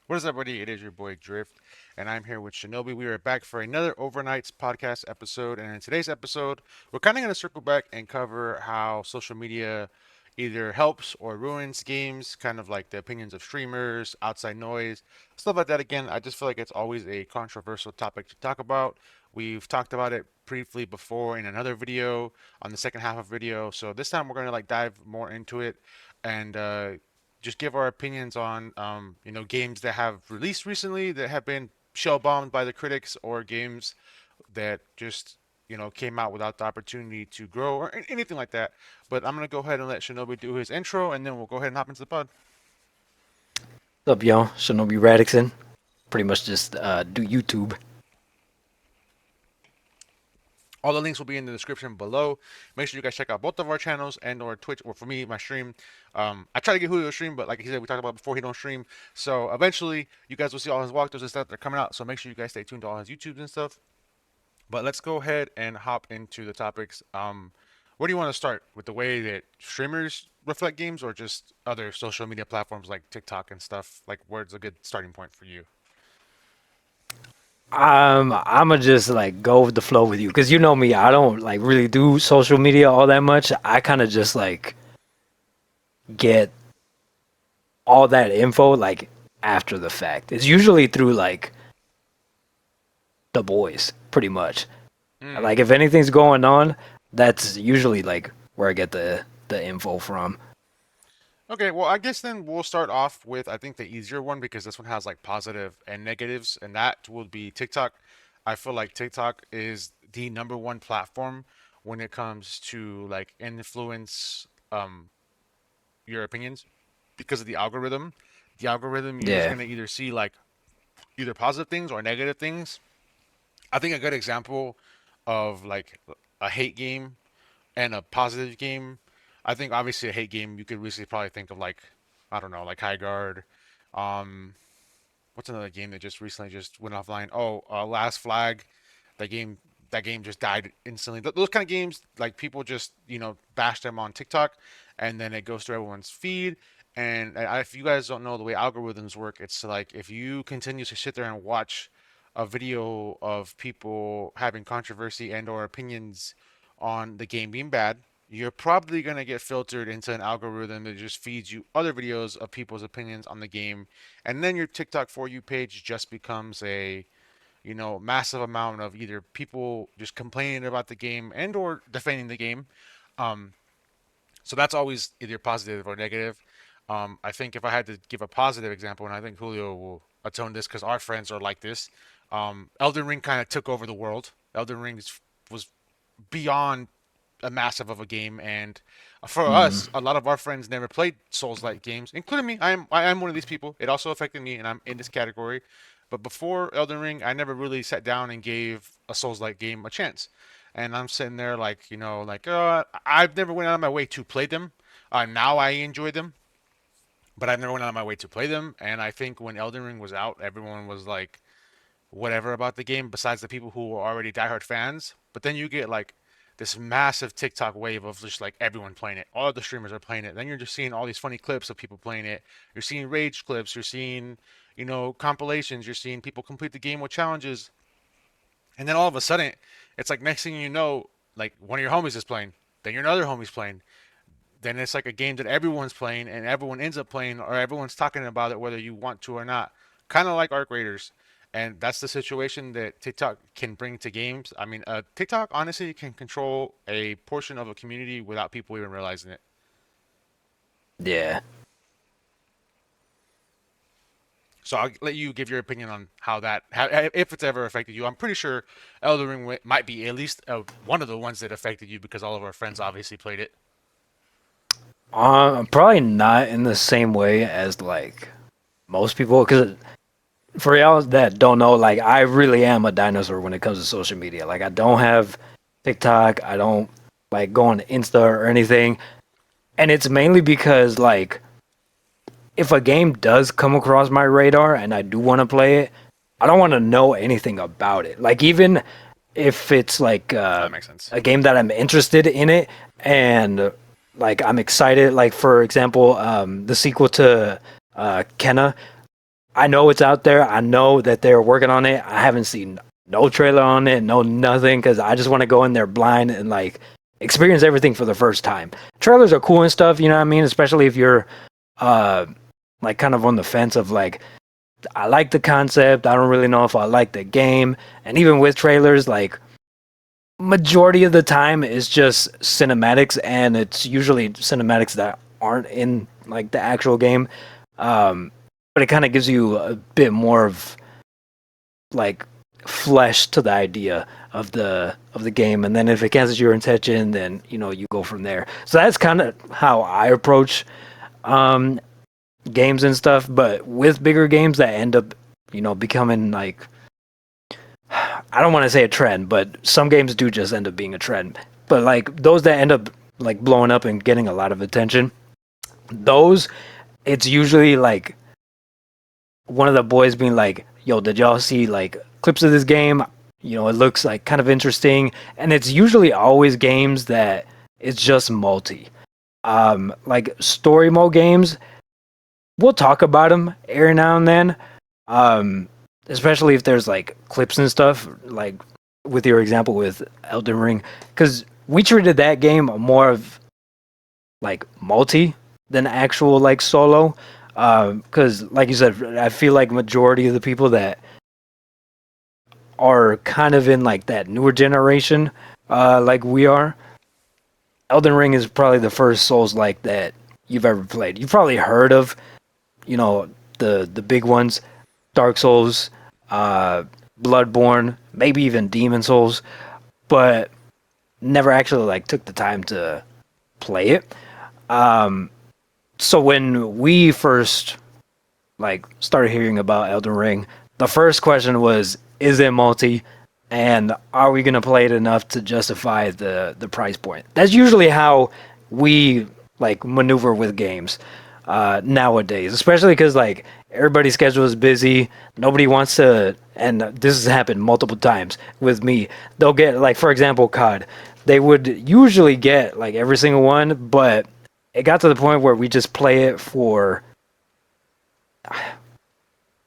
What is up, buddy? It is your boy Drift, and I'm here with Shinobi. We are back for another Overnights podcast episode, and in today's episode, we're kind of going to circle back and cover how social media either helps or ruins games, kind of like the opinions of streamers, outside noise, stuff like that. Again, I just feel like it's always a controversial topic to talk about. We've talked about it briefly before in another video on the second half of video, so this time we're going to like dive more into it and just give our opinions on games that have released recently that have been shell bombed by the critics or games that just came out without the opportunity to grow or anything like that. But I'm gonna go ahead and let Shinobi do his intro, and then we'll go ahead and hop into the pod. What's up, y'all? Shinobi Radixon. Pretty much just do YouTube. All the links will be in the description below. Make sure you guys check out both of our channels and or Twitch, or for me, my stream. I try to get Julio to stream, but like he said, we talked about before, he don't stream. So eventually, you guys will see all his walkthroughs and stuff that are coming out. So make sure you guys stay tuned to all his YouTubes and stuff. But let's go ahead and hop into the topics. Where do you want to start? With the way that streamers reflect games, or just other social media platforms like TikTok and stuff? Like, where's a good starting point for you? I'ma just like go with the flow with you, cause you know me. I don't like really do social media all that much. I kind of just like get all that info like after the fact. It's usually through like the boys, pretty much. Hmm. Like if anything's going on, that's usually like where I get the info from. Okay, well, I guess then we'll start off with I think the easier one because this one has like positive and negatives, and that would be TikTok. I feel like TikTok is the number one platform when it comes to like influence your opinions because of the algorithm. The algorithm you're just Yeah, gonna either see like either positive things or negative things. I think a good example of like a hate game and a positive game. I think obviously a hate game you could recently probably think of like I don't know like High Guard. Um, what's another game that just recently just went offline? Oh, Last Flag. That game that game just died instantly. Those kind of games like people just bash them on TikTok, and then it goes through everyone's feed. And if you guys don't know the way algorithms work, it's like if you continue to sit there and watch a video of people having controversy and or opinions on the game being bad, you're probably going to get filtered into an algorithm that just feeds you other videos of people's opinions on the game. And then your TikTok for you page just becomes a, massive amount of either people just complaining about the game and or defending the game. Um, so that's always either positive or negative. I think if I had to give a positive example, and I think Julio will atone this because our friends are like this, Elden Ring kind of took over the world. Elden Ring was beyond a massive of a game, and for mm, us, a lot of our friends never played Souls-like games, including me. I am one of these people. It also affected me, and I'm in this category. But before Elden Ring, I never really sat down and gave a Souls-like game a chance. And I'm sitting there like, I've never went out of my way to play them. Now I enjoy them, but I've never went out of my way to play them. And I think when Elden Ring was out, everyone was like, whatever about the game, besides the people who were already diehard fans. But then you get like this massive TikTok wave of just like everyone playing it. All the streamers are playing it. Then you're just seeing all these funny clips of people playing it. You're seeing rage clips. You're seeing, compilations. You're seeing people complete the game with challenges. And then all of a sudden, it's like next thing you know, like one of your homies is playing. Then your other homie's playing. Then it's like a game that everyone's playing and everyone ends up playing or everyone's talking about it whether you want to or not. Kind of like Arc Raiders. And that's the situation that TikTok can bring to games. I mean, TikTok honestly can control a portion of a community without people even realizing it. yeah. So I'll let you give your opinion on if it's ever affected you. I'm pretty sure Elden Ring might be at least one of the ones that affected you because all of our friends obviously played it. Probably not in the same way as like most people, because for y'all that don't know, like I really am a dinosaur when it comes to social media. Like I don't have TikTok, I don't like go on Insta or anything, and it's mainly because like if a game does come across my radar and I do want to play it, I don't want to know anything about it. Like even if it's like Oh, that makes sense. a game that I'm interested in it and like I'm excited. Like for example, the sequel to Kenna. I know it's out there. I know that they're working on it. I haven't seen no trailer on it, no nothing, because I just want to go in there blind and like experience everything for the first time. Trailers are cool and stuff, you know what I mean? Especially if you're uh like kind of on the fence of like I like the concept, I don't really know if I like the game. And even with trailers, like majority of the time it's just cinematics, and it's usually cinematics that aren't in like the actual game. But it kind of gives you a bit more of like flesh to the idea of the game, and then if it catches your attention, then you know you go from there. So that's kind of how I approach um games and stuff. But with bigger games that end up becoming like, I don't want to say a trend, but some games do just end up being a trend. But like those that end up like blowing up and getting a lot of attention, those, it's usually like one of the boys being like, yo, did y'all see like clips of this game? It looks like kind of interesting. And it's usually always games that it's just multi. Like story mode games, we'll talk about them every now and then. Especially if there's like clips and stuff, like with your example with Elden Ring, because we treated that game more of like multi than actual like solo. Because like you said, I feel like majority of the people that are kind of in like that newer generation, like we are, Elden Ring is probably the first Souls like that you've ever played. You've probably heard of, the big ones, Dark Souls, Bloodborne, maybe even Demon Souls, but never actually like took the time to play it. So when we first like started hearing about Elden Ring, the first question was, is it multi? And are we gonna play it enough to justify the price point? That's usually how we like maneuver with games nowadays, especially because like everybody's schedule is busy. Nobody wants to, and this has happened multiple times with me. They'll get like, for example, COD. They would usually get like every single one, but it got to the point where we just play it for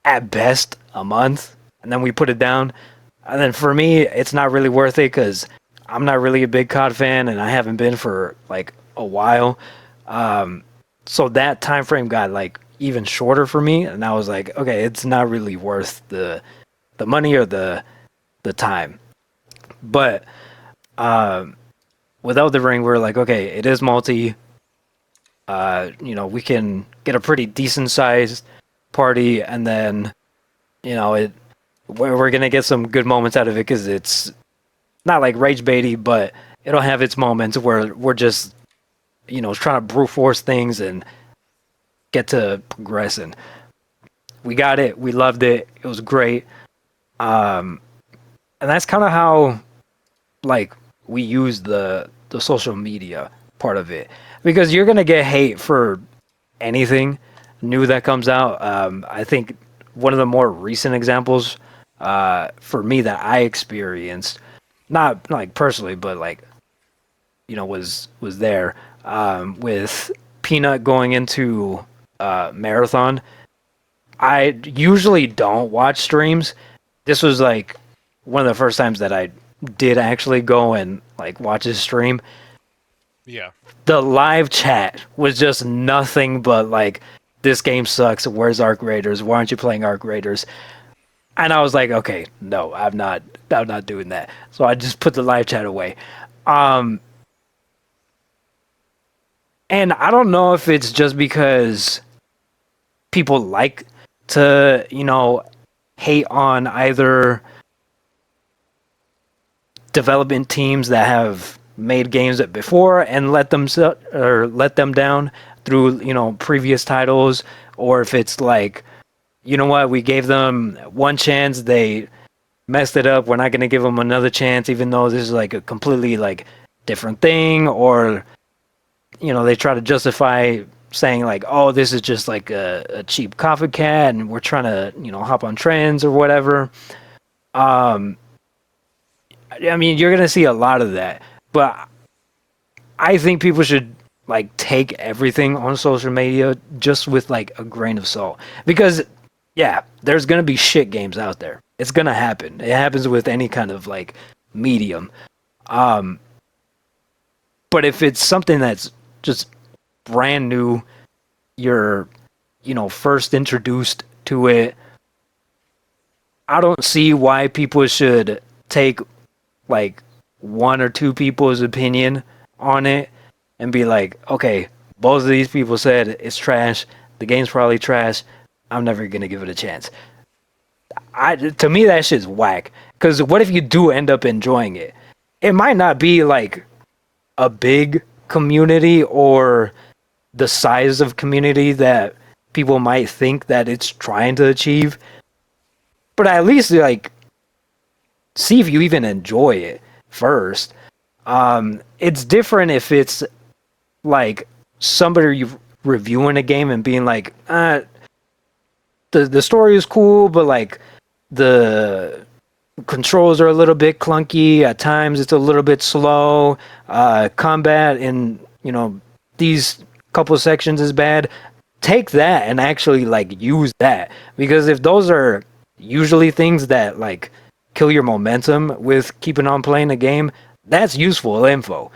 at best a month, and then we put it down. And then for me, it's not really worth it because I'm not really a big COD fan, and I haven't been for like a while. So that time frame got like even shorter for me, and I was like, okay, it's not really worth the money or the time. But with Elden Ring, we're like, okay, it is multi. We can get a pretty decent sized party, and then we're gonna get some good moments out of it because it's not like rage baity, but it'll have its moments where we're just trying to brute force things and get to progressing. We got it. We loved it. It was great. And that's kind of how like we use the social media part of it, because you're gonna get hate for anything new that comes out. I think one of the more recent examples for me that I experienced, not like personally, but like was there with Peanut going into Marathon. I usually don't watch streams. This was like one of the first times that I did actually go and like watch his stream. Yeah. The live chat was just nothing but like, this game sucks. Where's Arc Raiders? Why aren't you playing Arc Raiders? And I was like, okay, no, I'm not doing that. So I just put the live chat away. And I don't know if it's just because people like to, hate on either development teams that have made games before and let them down through previous titles, or if it's like, we gave them one chance, they messed it up, we're not going to give them another chance even though this is like a completely like different thing, or they try to justify saying like, oh, this is just like a cheap copycat and we're trying to hop on trends or whatever. I mean, you're gonna see a lot of that, but I think people should like take everything on social media just with like a grain of salt, because Yeah, there's gonna be shit games out there. It's gonna happen. It happens with any kind of like medium. Um, but if it's something that's just brand new, you're first introduced to it. I don't see why people should take like one or two people's opinion on it and be like, okay, both of these people said it's trash. The game's probably trash. I'm never gonna give it a chance. To me that shit's whack. Because what if you do end up enjoying it? It might not be like a big community or the size of community that people might think that it's trying to achieve, but at least like see if you even enjoy it first. It's different if it's like somebody you reviewing a game and being like, the story is cool, but like the controls are a little bit clunky at times. It's a little bit slow. Combat in these couple sections is bad. Take that and actually like use that, because if those are usually things that like kill your momentum with keeping on playing the game, that's useful info.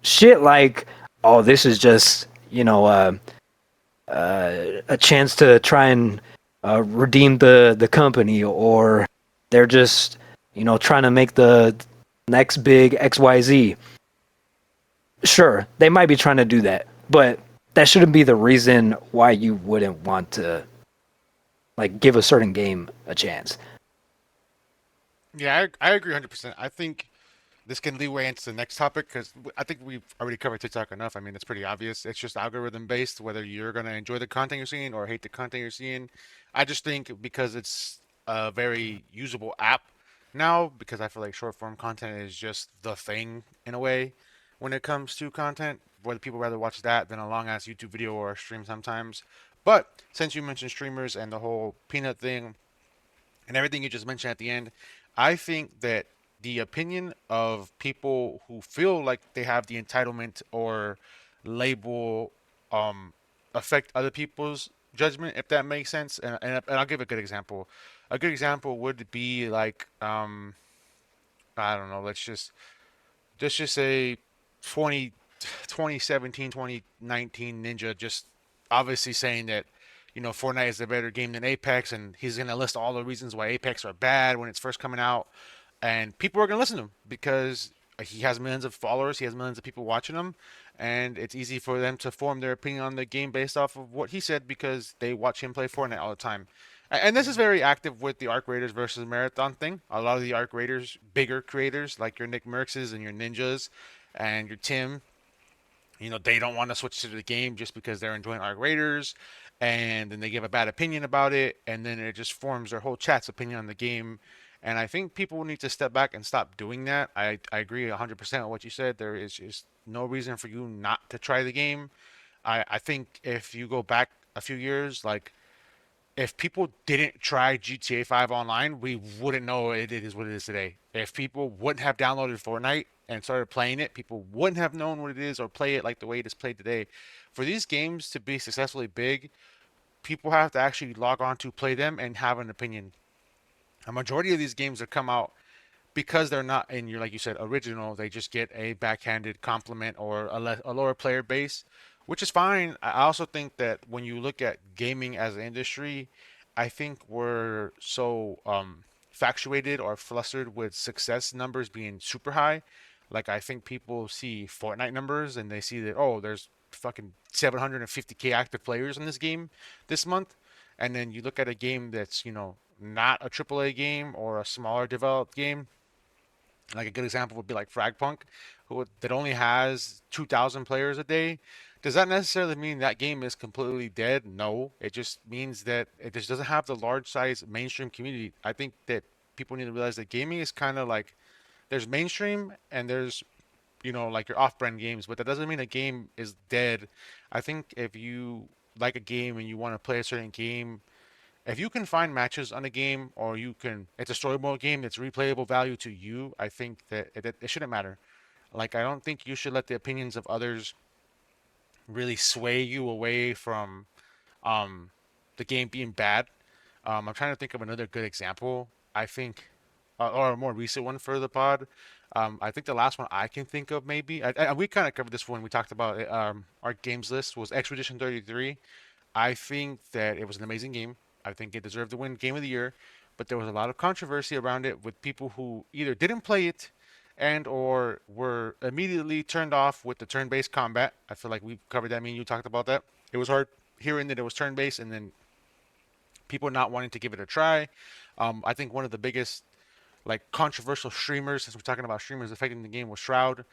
Shit like, oh, this is just a chance to try and redeem the company, or they're just trying to make the next big XYZ. Sure, they might be trying to do that, but that shouldn't be the reason why you wouldn't want to like give a certain game a chance. Yeah, I agree 100%. I think this can leeway into the next topic because I think we've already covered TikTok enough. I mean, it's pretty obvious. It's just algorithm based, whether you're going to enjoy the content you're seeing or hate the content you're seeing. I just think because it's a very usable app now, because I feel like short form content is just the thing in a way when it comes to content, whether people rather watch that than a long ass YouTube video or a stream sometimes. But since you mentioned streamers and the whole peanut thing, and everything you just mentioned at the end, I think that the opinion of people who feel like they have the entitlement or label um, affect other people's judgment, if that makes sense. And I'll give a good example. A good example would be like I don't know. Let's just say 20, 2017, 2019 Ninja just obviously saying that, Fortnite is a better game than Apex, and he's going to list all the reasons why Apex are bad when it's first coming out. And people are going to listen to him because he has millions of followers, he has millions of people watching him, and it's easy for them to form their opinion on the game based off of what he said because they watch him play Fortnite all the time. And this is very active with the Arc Raiders versus Marathon thing. A lot of the Arc Raiders, bigger creators like your Nick Merckx's and your Ninjas and your Tim, they don't want to switch to the game just because they're enjoying Arc Raiders, and then they give a bad opinion about it, and then it just forms their whole chat's opinion on the game. And I think people need to step back and stop doing that. I agree 100% with what you said. There is just no reason for you not to try the game. I think if you go back a few years, like if people didn't try GTA 5 online, we wouldn't know it is what it is today. If people wouldn't have downloaded Fortnite and started playing it, people wouldn't have known what it is or play it like the way it is played today. For these games to be successfully big, people have to actually log on to play them and have an opinion. A majority of these games that come out, because they're not in your, like you said, original, they just get a backhanded compliment or a lower player base, which is fine. I also think that when you look at gaming as an industry, I think we're so factuated or flustered with success numbers being super high. Like I think people see Fortnite numbers and they see that, oh, there's fucking 750K active players in this game this month, and then you look at a game that's not a AAA game or a smaller developed game, like a good example would be like Fragpunk, that only has 2,000 players a day. Does that necessarily mean that game is completely dead? No, it just means that it just doesn't have the large size mainstream community. I think that people need to realize that gaming is kind of like there's mainstream and there's like your off-brand games, but that doesn't mean a game is dead. I think if you like a game and you want to play a certain game, if you can find matches on a game or it's a story mode game that's replayable value to you, I think that it shouldn't matter. Like, I don't think you should let the opinions of others really sway you away from um, the game being bad. I'm trying to think of another good example. I think, or a more recent one for the pod. I think the last one I can think of, maybe, we kind of covered this when we talked about our games list, was Expedition 33. I think that it was an amazing game. I think it deserved to win Game of the Year, but there was a lot of controversy around it with people who either didn't play it and or were immediately turned off with the turn-based combat. I feel like we covered that. I mean, you talked about that. It was hard hearing that it was turn-based and then people not wanting to give it a try. I think one of the biggest like controversial streamers, since we're talking about streamers affecting the game, was Shroud.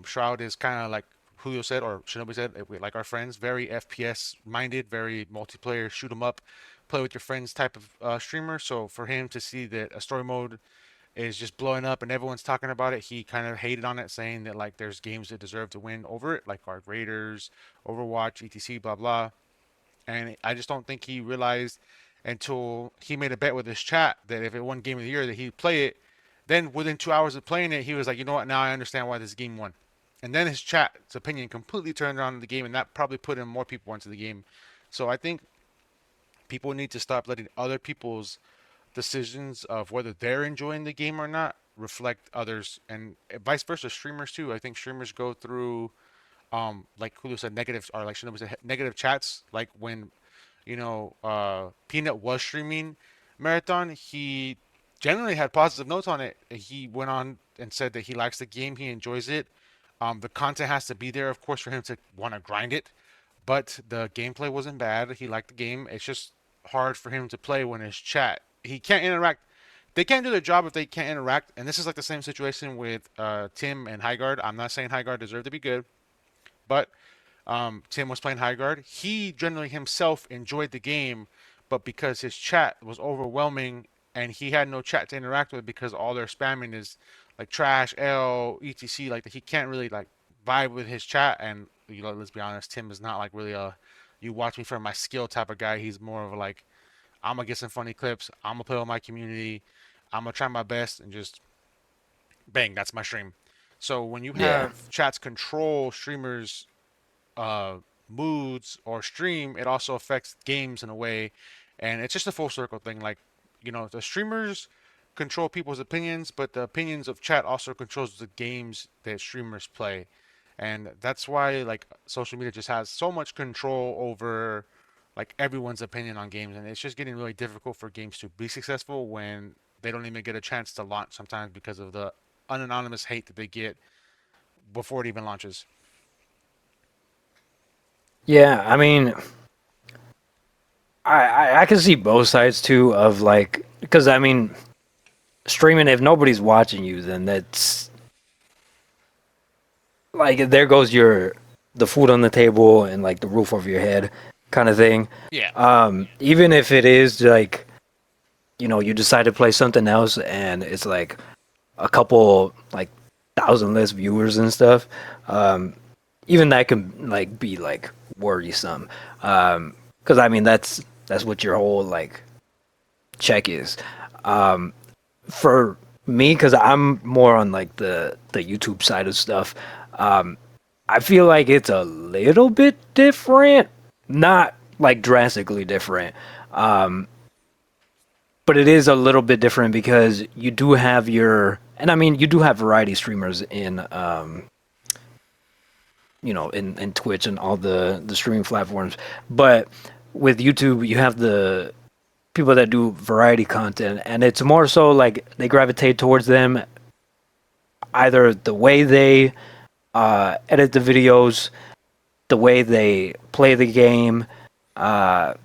Shroud is kind of like Julio said or Shinobi said, like our friends, very FPS minded, very multiplayer, shoot 'em up, play with your friends type of streamer. So for him to see that a story mode is just blowing up and everyone's talking about it, he kind of hated on it, saying that like there's games that deserve to win over it, like Arc Raiders, Overwatch, etc. Blah blah. And I just don't think he realized until he made a bet with his chat that if it won Game of the Year that he'd play it. Then within 2 hours of playing it, he was like, you know what? Now I understand why this game won. And then his chat's opinion completely turned around the game, and that probably put in more people into the game. So I think people need to stop letting other people's decisions of whether they're enjoying the game or not reflect others, and vice versa. Streamers too. I think streamers go through like Hulu said, negative, or like Shinobu said, negative chats. Like when Peanut was streaming Marathon, he generally had positive notes on it. He went on and said that he likes the game, he enjoys it. The content has to be there, of course, for him to want to grind it. But the gameplay wasn't bad. He liked the game. It's just hard for him to play when his chat. He can't interact. They can't do their job if they can't interact. And this is like the same situation with Tim and Highguard. I'm not saying Highguard deserved to be good, but Tim was playing High Guard. He generally himself enjoyed the game, but because his chat was overwhelming and he had no chat to interact with because all their spamming is like trash, L, etc. Like he can't really like vibe with his chat. And let's be honest, Tim is not like really a you watch me for my skill type of guy. He's more of a like I'm gonna get some funny clips. I'm gonna play with my community. I'm gonna try my best and just bang. That's my stream. So when you Yeah. have chats control streamers uh, moods or stream, it also affects games in a way, and it's just a full circle thing. Like, the streamers control people's opinions, but the opinions of chat also controls the games that streamers play, and that's why like social media just has so much control over like everyone's opinion on games, and it's just getting really difficult for games to be successful when they don't even get a chance to launch sometimes because of the unanonymous hate that they get before it even launches. Yeah, I mean, I can see both sides too of like, because I mean, streaming, if nobody's watching you, then that's like there goes the food on the table and like the roof over your head kind of thing. Yeah. Even if it is like, you decide to play something else and it's like a couple like thousand less viewers and stuff. Even that can like be like worrisome. Because I mean that's what your whole like check is. For me, because I'm more on like the YouTube side of stuff. I feel like it's a little bit different, not like drastically different. But it is a little bit different because you do have and I mean you do have variety streamers in in Twitch and all the streaming platforms. But with YouTube, you have the people that do variety content, and it's more so like they gravitate towards them either the way they edit the videos, the way they play the game. If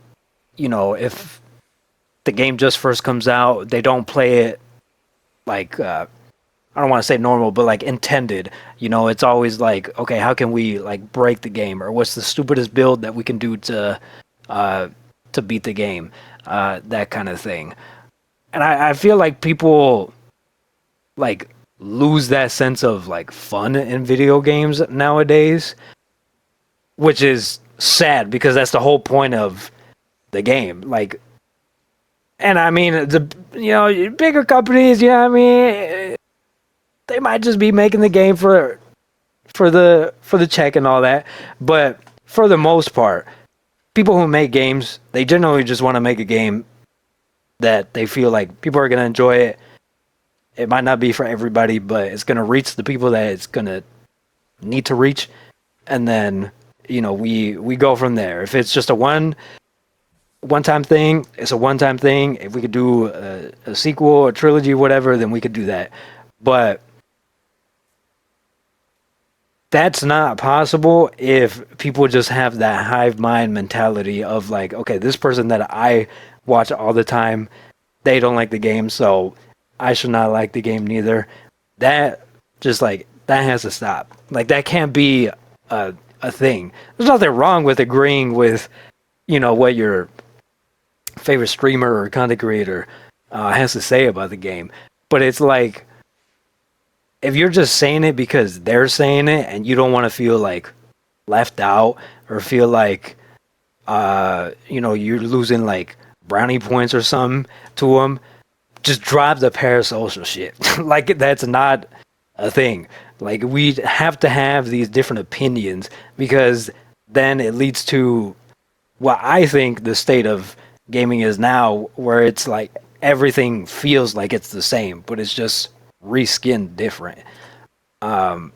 the game just first comes out, they don't play it like I don't want to say normal, but like intended. It's always like, okay, how can we like break the game, or what's the stupidest build that we can do to beat the game, that kind of thing. And I feel like people like lose that sense of like fun in video games nowadays, which is sad because that's the whole point of the game. Like, and I mean bigger companies, I mean, they might just be making the game for the check and all that, but for the most part, people who make games, they generally just want to make a game that they feel like people are gonna enjoy it. It might not be for everybody, but it's gonna reach the people that it's gonna need to reach, and then we go from there. If it's just a one time thing, it's a one time thing. If we could do a sequel, a trilogy, whatever, then we could do that. But that's not possible if people just have that hive mind mentality of like, okay, this person that I watch all the time, they don't like the game, so I should not like the game neither. That just like that has to stop. Like that can't be a thing. There's nothing wrong with agreeing with what your favorite streamer or content creator has to say about the game, but it's like if you're just saying it because they're saying it and you don't want to feel like left out or feel like you're losing like brownie points or something to them, just drop the parasocial shit. Like that's not a thing. Like we have to have these different opinions because then it leads to what I think the state of gaming is now, where it's like everything feels like it's the same, but it's just reskinned different. Um,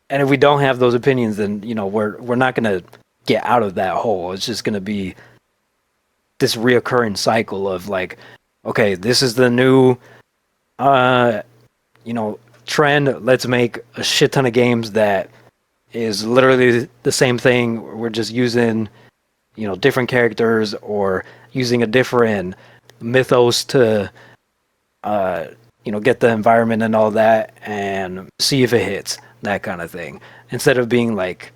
and if we don't have those opinions, then we're not gonna get out of that hole. It's just gonna be this reoccurring cycle of like, okay, this is the new, uh, trend. Let's make a shit ton of games that is literally the same thing. We're just using, different characters or using a different mythos to, get the environment and all that and see if it hits, that kind of thing. Instead of being like,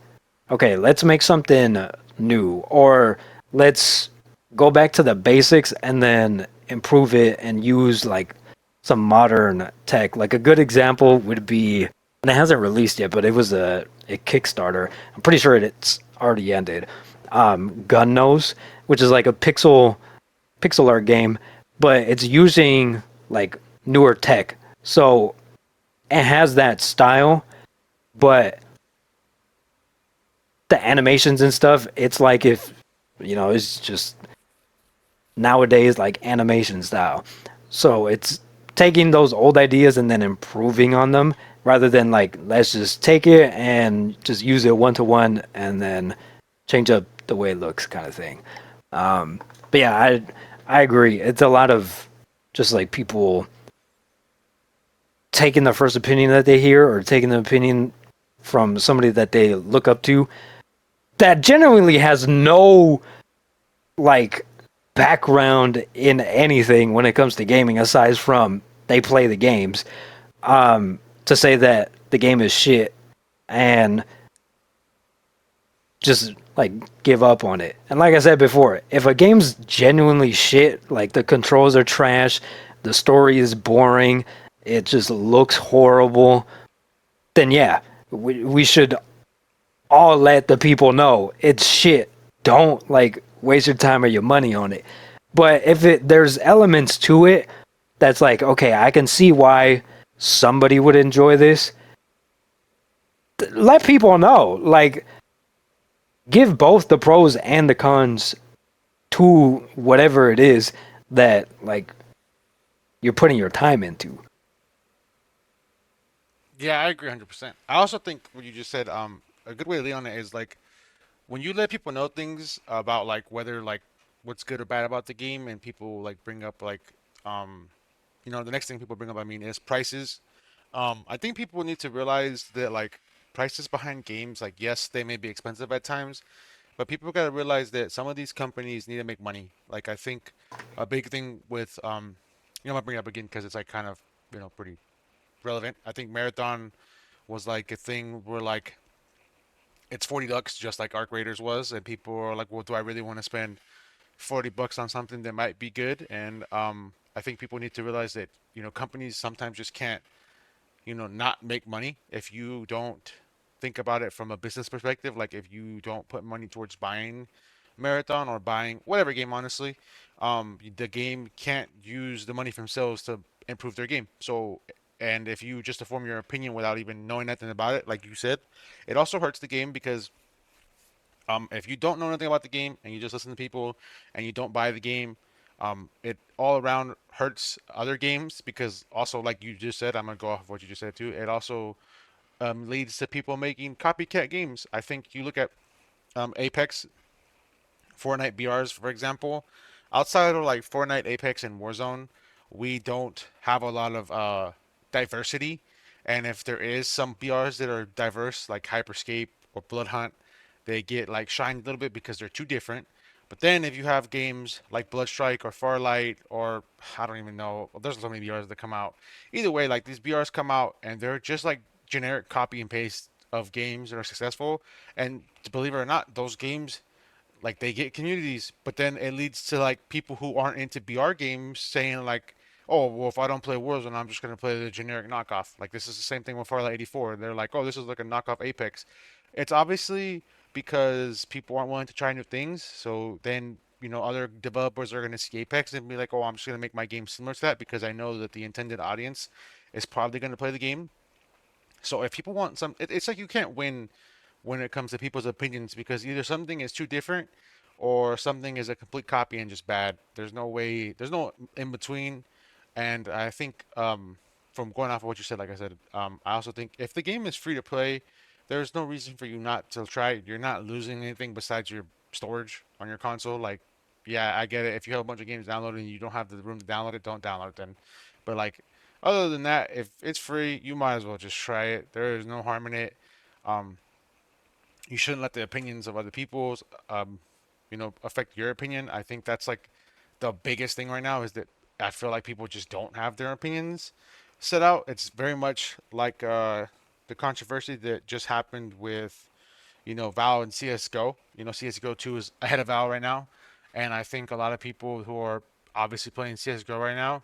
okay, let's make something new or let's go back to the basics and then improve it and use like some modern tech. Like a good example would be, and it hasn't released yet, but it was a Kickstarter. I'm pretty sure it's already ended. Gun Nose, which is like a pixel art game, but it's using like newer tech. So it has that style, but the animations and stuff, it's like if it's just nowadays like animation style. So it's taking those old ideas and then improving on them rather than like let's just take it and just use it one to one and then change up the way it looks kind of thing. But yeah, I agree. It's a lot of just like people taking the first opinion that they hear or taking the opinion from somebody that they look up to that genuinely has no like background in anything when it comes to gaming aside from they play the games, to say that the game is shit and just like give up on it. And like I said before, if a game's genuinely shit, like the controls are trash, the story is boring, it just looks horrible, then yeah, we should all let the people know it's shit. Don't like waste your time or your money on it. But if there's elements to it that's like, okay, I can see why somebody would enjoy this. Let people know. Like, give both the pros and the cons to whatever it is that like you're putting your time into. Yeah, I agree 100%. I also think what you just said, a good way to lean on it is like when you let people know things about like whether like what's good or bad about the game, and people like bring up like, um, the next thing people bring up, I mean, is prices. I think people need to realize that like prices behind games, like yes, they may be expensive at times, but people gotta realize that some of these companies need to make money. Like I think a big thing with, I'm gonna bring it up again because it's like kind of pretty relevant. I think Marathon was like a thing where like it's $40 just like Arc Raiders was, and people are like, well, do I really want to spend $40 on something that might be good? And I think people need to realize that companies sometimes just can't not make money if you don't think about it from a business perspective. Like if you don't put money towards buying Marathon or buying whatever game, honestly, the game can't use the money from sales to improve their game. So, and if you just to form your opinion without even knowing nothing about it, like you said, it also hurts the game because if you don't know anything about the game and you just listen to people and you don't buy the game, It all around hurts other games because also, like you just said, I'm gonna go off of what you just said too. It also leads to people making copycat games. I think you look at Apex, Fortnite BRs, for example. Outside of like Fortnite, Apex, and Warzone, we don't have a lot of diversity. And if there is some BRs that are diverse, like Hyperscape or Bloodhunt, they get like shined a little bit because they're too different. But then if you have games like Bloodstrike or Farlight or I don't even know, well, there's so many BRs that come out. Either way, like these BRs come out and they're just like generic copy and paste of games that are successful. And to believe it or not, those games like they get communities, but then it leads to like people who aren't into BR games saying like, "Oh, well, if I don't play Warzone, I'm just gonna play the generic knockoff." Like this is the same thing with Farlight 84. They're like, "Oh, this is like a knockoff Apex." It's obviously because people aren't willing to try new things. So then other developers are gonna see Apex and be like, "Oh, I'm just gonna make my game similar to that because I know that the intended audience is probably gonna play the game." So if people want it's like you can't win when it comes to people's opinions because either something is too different or something is a complete copy and just bad. There's no way, there's no in between. And I think from going off of what you said, like I said, I also think if the game is free to play, there's no reason for you not to try it. You're not losing anything besides your storage on your console. Like, yeah, I get it. If you have a bunch of games downloaded and you don't have the room to download it, don't download it then. But like, other than that, if it's free, you might as well just try it. There is no harm in it. Um, you shouldn't let the opinions of other people's affect your opinion. I think that's like the biggest thing right now is that I feel like people just don't have their opinions set out. It's very much like the controversy that just happened with Val and CS:GO. CS:GO 2 is ahead of Val right now, and I think a lot of people who are obviously playing CS:GO right now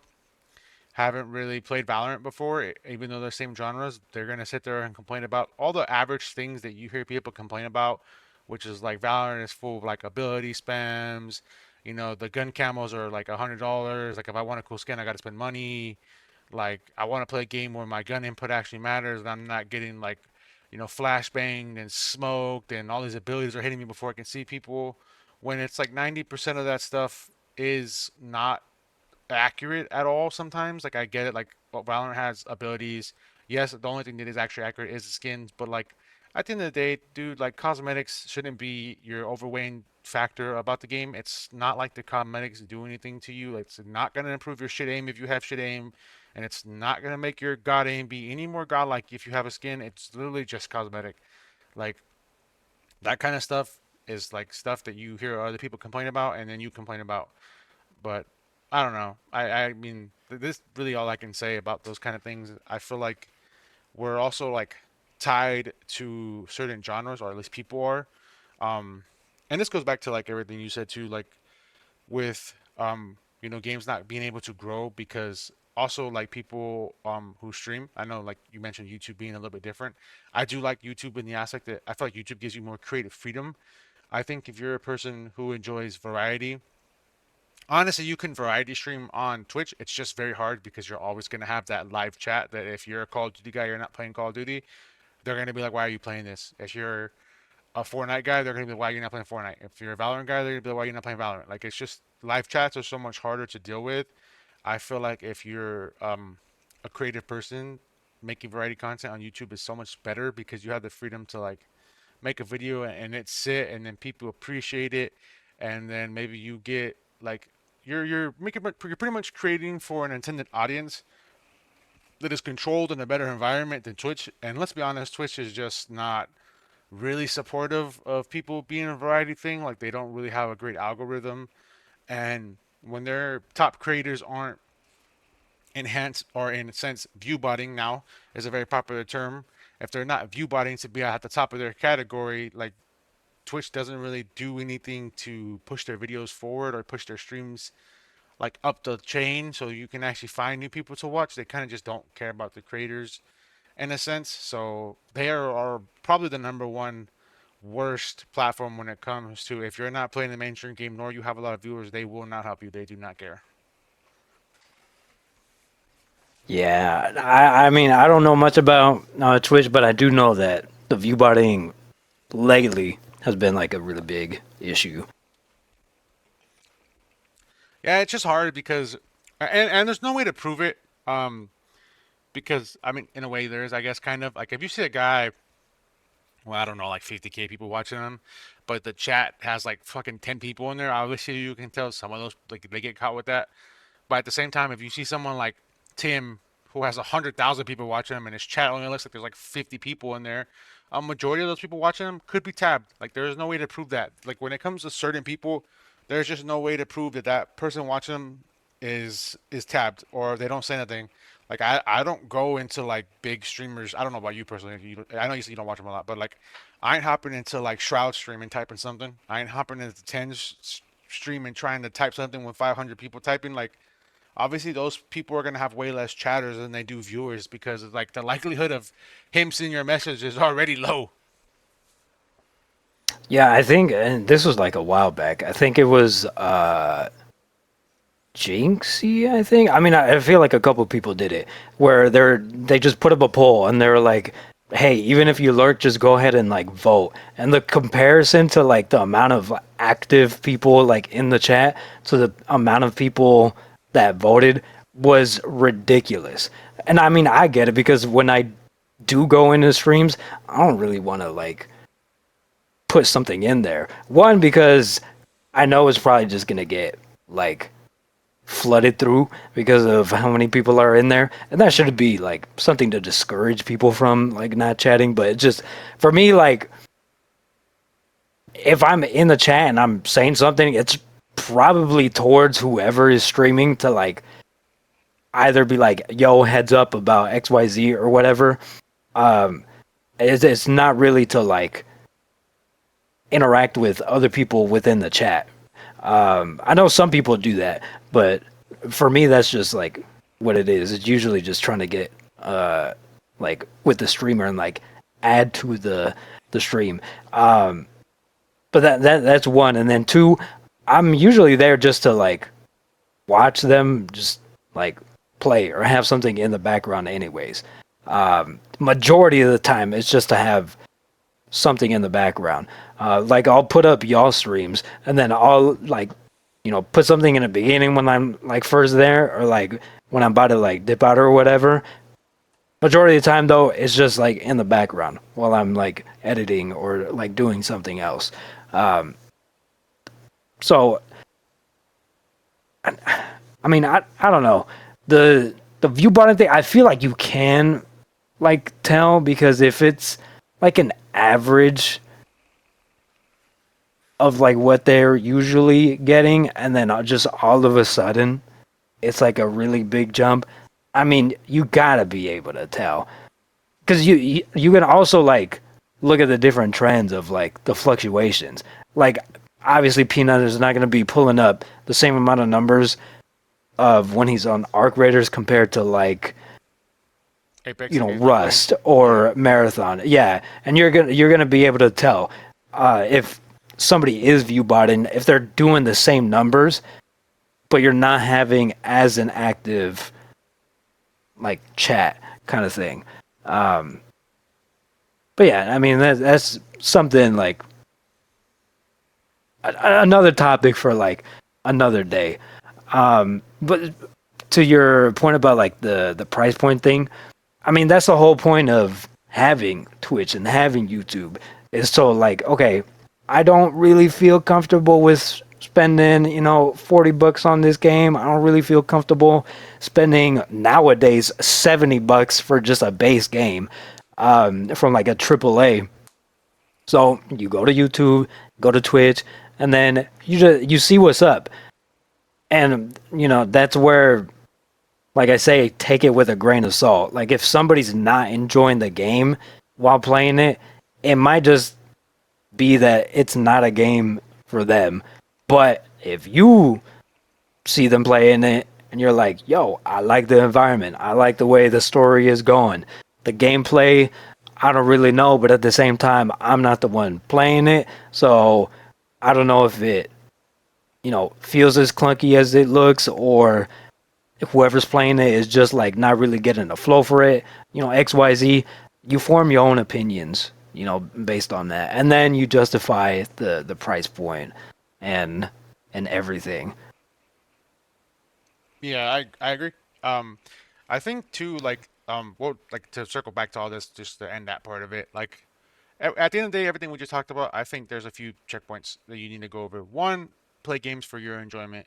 haven't really played Valorant before, even though they're same genres, they're gonna sit there and complain about all the average things that you hear people complain about, which is like Valorant is full of like ability spams. The gun camos are like $100. Like if I want a cool skin, I gotta spend money. Like I want to play a game where my gun input actually matters, and I'm not getting like, flashbanged and smoked, and all these abilities are hitting me before I can see people. When it's like 90% of that stuff is not accurate at all sometimes. Like I get it, like well, Valorant has abilities. Yes, the only thing that is actually accurate is the skins, but like at the end of the day, dude, like cosmetics shouldn't be your overweighing factor about the game. It's not like the cosmetics do anything to you. It's not gonna improve your shit aim if you have shit aim, and it's not gonna make your god aim be any more godlike if you have a skin. It's literally just cosmetic. Like that kind of stuff is like stuff that you hear other people complain about and then you complain about. But I don't know. I mean, this really all I can say about those kind of things. I feel like we're also like tied to certain genres, or at least people are. Um, and this goes back to like everything you said too, like with games not being able to grow because also like people who stream. I know like you mentioned YouTube being a little bit different. I do like YouTube in the aspect that I feel like YouTube gives you more creative freedom. I think if you're a person who enjoys variety, honestly, you can variety stream on Twitch. It's just very hard because you're always going to have that live chat that if you're a Call of Duty guy, you're not playing Call of Duty, they're going to be like, why are you playing this? If you're a Fortnite guy, they're going to be like, why are you not playing Fortnite? If you're a Valorant guy, they're going to be like, why are you not playing Valorant? Like, it's just live chats are so much harder to deal with. I feel like if you're a creative person, making variety content on YouTube is so much better because you have the freedom to like make a video and it sit and then people appreciate it and then maybe you get like you're pretty much creating for an intended audience that is controlled in a better environment than Twitch. And let's be honest, Twitch is just not really supportive of people being a variety thing. Like they don't really have a great algorithm, and when their top creators aren't enhanced or in a sense view botting now is a very popular term. If they're not view botting to be at the top of their category, like Twitch doesn't really do anything to push their videos forward or push their streams like up the chain so you can actually find new people to watch. They kind of just don't care about the creators in a sense. So they are probably the number one worst platform when it comes to if you're not playing the mainstream game nor you have a lot of viewers, they will not help you. They do not care. Yeah, I mean, I don't know much about Twitch, but I do know that the view botting lately has been like a really big issue. Yeah, it's just hard because, and there's no way to prove it. Because I mean, in a way, there is, I guess, kind of like if you see a guy, well, I don't know, like 50K people watching him, but the chat has like fucking 10 people in there. Obviously, you can tell some of those like they get caught with that. But at the same time, if you see someone like Tim who has 100,000 people watching him and his chat only looks like there's like 50 people in there, a majority of those people watching him could be tabbed. Like there's no way to prove that. Like when it comes to certain people, there's just no way to prove that that person watching them is tabbed or they don't say anything. Like I don't go into like big streamers. I don't know about you personally. I know you said you don't watch them a lot, but like I ain't hopping into like Shroud stream and typing something. I ain't hopping into 10 stream and trying to type something with 500 people typing. Like obviously those people are gonna have way less chatters than they do viewers because like the likelihood of him seeing your message is already low. Yeah, I think, and this was like a while back. I think it was Jinxie, I think. I mean, I feel like a couple people did it where they just put up a poll and they were like, "Hey, even if you lurk, just go ahead and like vote." And the comparison to like the amount of active people like in the chat to the amount of people that voted was ridiculous. And I mean, I get it because when I do go into streams, I don't really want to like put something in there. One, because I know it's probably just gonna get like flooded through because of how many people are in there, and that should be like something to discourage people from like not chatting. But it's just for me, like if I'm in the chat and I'm saying something, it's probably towards whoever is streaming to like either be like, "Yo, heads up about XYZ" or whatever. Um, it's not really to like interact with other people within the chat. I know some people do that, but for me, that's just like what it is. It's usually just trying to get like with the streamer and like add to the stream. But that's one, and then two, I'm usually there just to like watch them just like play or have something in the background, anyways. Majority of the time, it's just to have something in the background. Like I'll put up y'all streams and then I'll like, put something in the beginning when I'm like first there or like when I'm about to like dip out or whatever. Majority of the time though, it's just like in the background while I'm like editing or like doing something else. Um, so I mean, I don't know. The view button thing, I feel like you can like tell because if it's like an average of like what they're usually getting and then just all of a sudden it's like a really big jump. I mean, you gotta be able to tell because you can also like look at the different trends of like the fluctuations. Like obviously Peanut is not going to be pulling up the same amount of numbers of when he's on Arc Raiders compared to like Apex and gameplay playing. Rust Yeah. or Marathon. Yeah, and you're gonna be able to tell if somebody is view botting if they're doing the same numbers, but you're not having as an active like chat kind of thing. Um, but yeah, I mean that's something like another topic for like another day. But to your point about like the price point thing, I mean, that's the whole point of having Twitch and having YouTube is so like, okay, I don't really feel comfortable with spending, $40 on this game. I don't really feel comfortable spending nowadays $70 for just a base game, from like a AAA. So you go to YouTube, go to Twitch, and then you see what's up. And that's where, like I say, take it with a grain of salt. Like if somebody's not enjoying the game while playing it, it might just be that it's not a game for them. But if you see them playing it and you're like, yo, I like the environment, I like the way the story is going, the gameplay, I don't really know, but at the same time, I'm not the one playing it, so I don't know if it, feels as clunky as it looks, or whoever's playing it is just like not really getting the flow for it, XYZ. You form your own opinions, based on that, and then you justify the price point and everything. Yeah, I agree. Um, I think too, like, well, like to circle back to all this, just to end that part of it. Like, at the end of the day, everything we just talked about, I think there's a few checkpoints that you need to go over. One, play games for your enjoyment.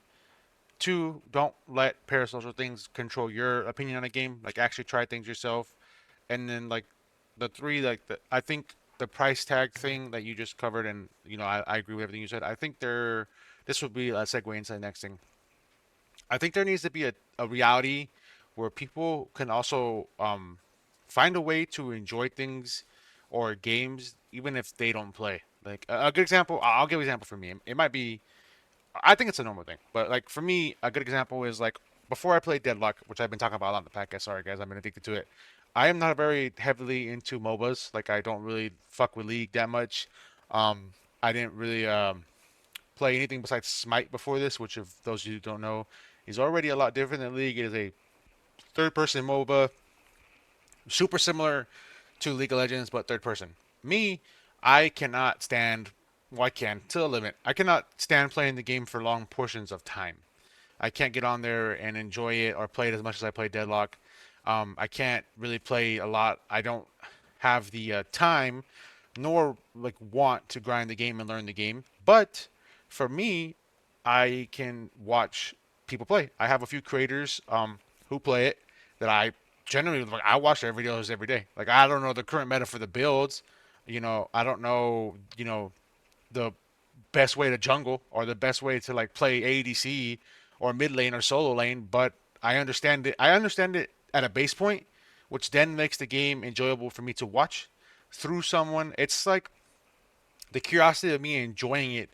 Two, don't let parasocial things control your opinion on a game. Like, actually try things yourself. And then like the three, I think the price tag thing that you just covered, and I agree with everything you said. I think this would be a segue into the next thing. I think there needs to be a reality where people can also find a way to enjoy things or games even if they don't play. Like a good example, I'll give an example for me. It might be, I think it's a normal thing, but like for me, a good example is like before I played Deadlock, which I've been talking about a lot on the podcast. Sorry guys, I've been addicted to it. I am not very heavily into MOBAs. Like I don't really fuck with League that much. I didn't really play anything besides Smite before this, which if those of you who don't know, is already a lot different than League. It is a third-person MOBA, super similar to League of Legends, but third person. Me, I cannot stand. Well, I can to a limit. I cannot stand playing the game for long portions of time. I can't get on there and enjoy it or play it as much as I play Deadlock. I can't really play a lot. I don't have the time nor like want to grind the game and learn the game. But for me, I can watch people play. I have a few creators who play it that I generally like. I watch their videos every day. Like I don't know the current meta for the builds. I don't know. The best way to jungle or the best way to like play ADC or mid lane or solo lane, but I understand it. I understand it at a base point, which then makes the game enjoyable for me to watch through someone. It's like the curiosity of me enjoying it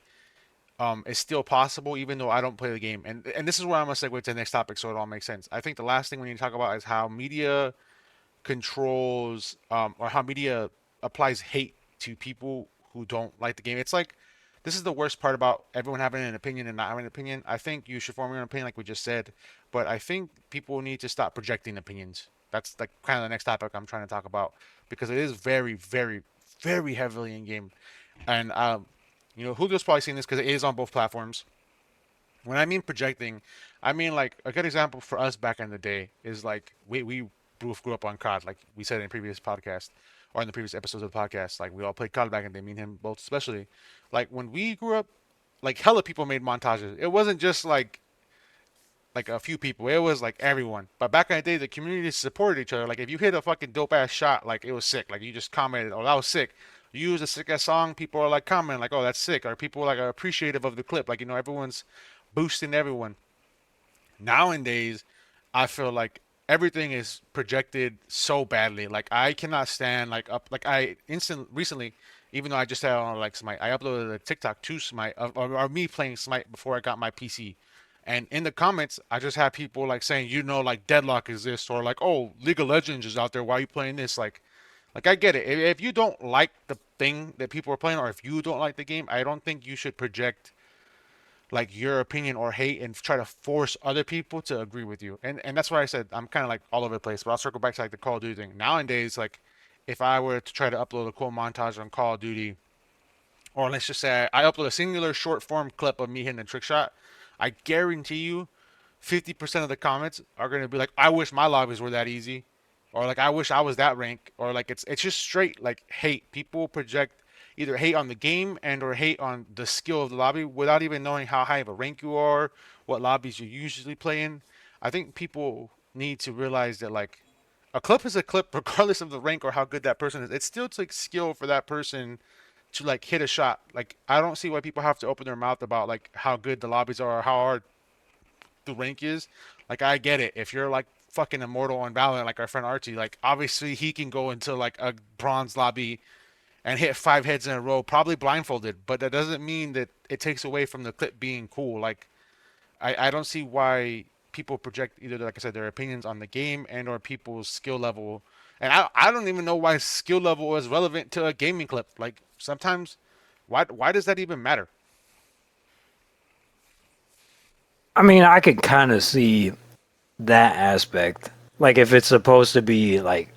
is still possible even though I don't play the game. And this is where I'm gonna segue to the next topic so it all makes sense. I think the last thing we need to talk about is how media controls or how media applies hate to people who don't like the game. It's like this is the worst part about everyone having an opinion and not having an opinion. I think you should form your own opinion, like we just said, but I think people need to stop projecting opinions. That's like kind of the next topic I'm trying to talk about because it is very, very, very heavily in game. And Julio's probably seen this because it is on both platforms. When I mean projecting, I mean like a good example for us back in the day is like we both grew up on COD, like we said in previous podcast or in the previous episodes of the podcast. Like we all played COD back in the day, me and him both especially. Like when we grew up, like hella people made montages. It wasn't just like a few people. It was like everyone. But back in the day, the community supported each other. Like if you hit a fucking dope ass shot, like it was sick. Like you just commented, "Oh, that was sick." You use a sick ass song, people are like commenting, like, "Oh, that's sick," or people like are appreciative of the clip. Like everyone's boosting everyone. Nowadays, I feel like everything is projected so badly. Like I cannot stand like up like I instant recently, even though I just had on like Smite, I uploaded a TikTok to Smite or me playing Smite before I got my PC. And in the comments, I just have people like saying, like Deadlock is this, or like, oh, League of Legends is out there. Why are you playing this? Like I get it. If you don't like the thing that people are playing, or if you don't like the game, I don't think you should project like your opinion or hate and try to force other people to agree with you. And that's why I said I'm kind of like all over the place. But I'll circle back to like the Call of Duty thing. Nowadays, like if I were to try to upload a cool montage on Call of Duty, or let's just say I upload a singular short form clip of me hitting a trick shot, I guarantee you 50% of the comments are going to be like, I wish my lobbies were that easy. Or like I wish I was that rank. Or like it's just straight like hate. People project either hate on the game and or hate on the skill of the lobby without even knowing how high of a rank you are, what lobbies you usually play in. I think people need to realize that like a clip is a clip regardless of the rank or how good that person is. It still takes skill for that person to like hit a shot. Like I don't see why people have to open their mouth about like how good the lobbies are or how hard the rank is. Like I get it. If you're like fucking immortal on Valorant, like our friend Archie, like obviously he can go into like a bronze lobby and hit 5 heads in a row, probably blindfolded. But that doesn't mean that it takes away from the clip being cool. Like I don't see why people project either like I said their opinions on the game and or people's skill level. And I don't even know why skill level is relevant to a gaming clip. Like sometimes why does that even matter? I mean, I could kind of see that aspect. Like if it's supposed to be like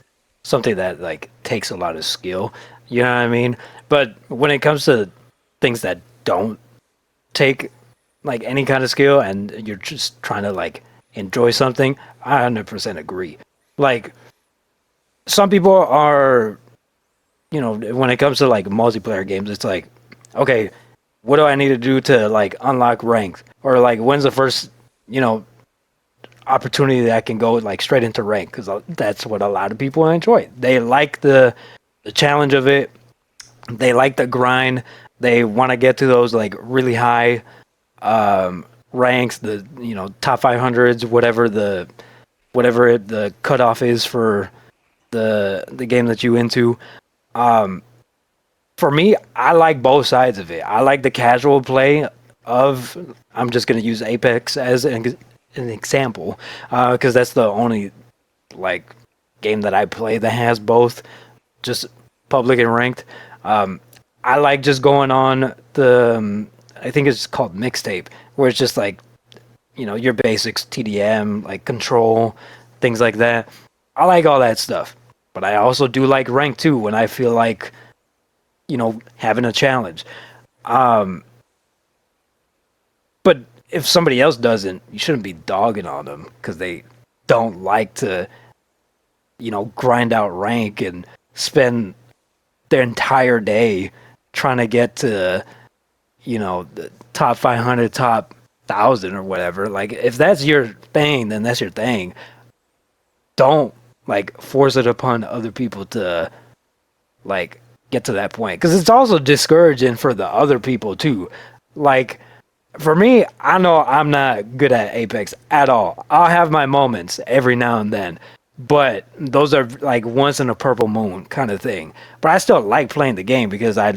something that like takes a lot of skill, you know what I mean? But when it comes to things that don't take like any kind of skill and you're just trying to like enjoy something, I 100% agree. Like some people are, you know, when it comes to like multiplayer games, it's like, okay, what do I need to do to like unlock rank, or like when's the first, you know, opportunity that I can go like straight into rank, because that's what a lot of people enjoy. They like the challenge of it. They like the grind. They want to get to those like really high ranks, the top 500s, whatever the cutoff is for the game that you into. For me, I like both sides of it. I like the casual play of, I'm just going to use Apex as an example, because that's the only like game that I play that has both, just public and ranked. I like just going on the, I think it's called mixtape, where it's just like, your basics, TDM, like control, things like that. I like all that stuff. But I also do like rank too, when I feel like, having a challenge. But if somebody else doesn't, you shouldn't be dogging on them because they don't like to, grind out rank and spend their entire day trying to get to, the top 500, top 1,000 or whatever. Like, if that's your thing, then that's your thing. Don't like force it upon other people to like get to that point, because it's also discouraging for the other people too. Like, for me, I know I'm not good at Apex at all. I'll have my moments every now and then, but those are like once in a purple moon kind of thing. But I still like playing the game because I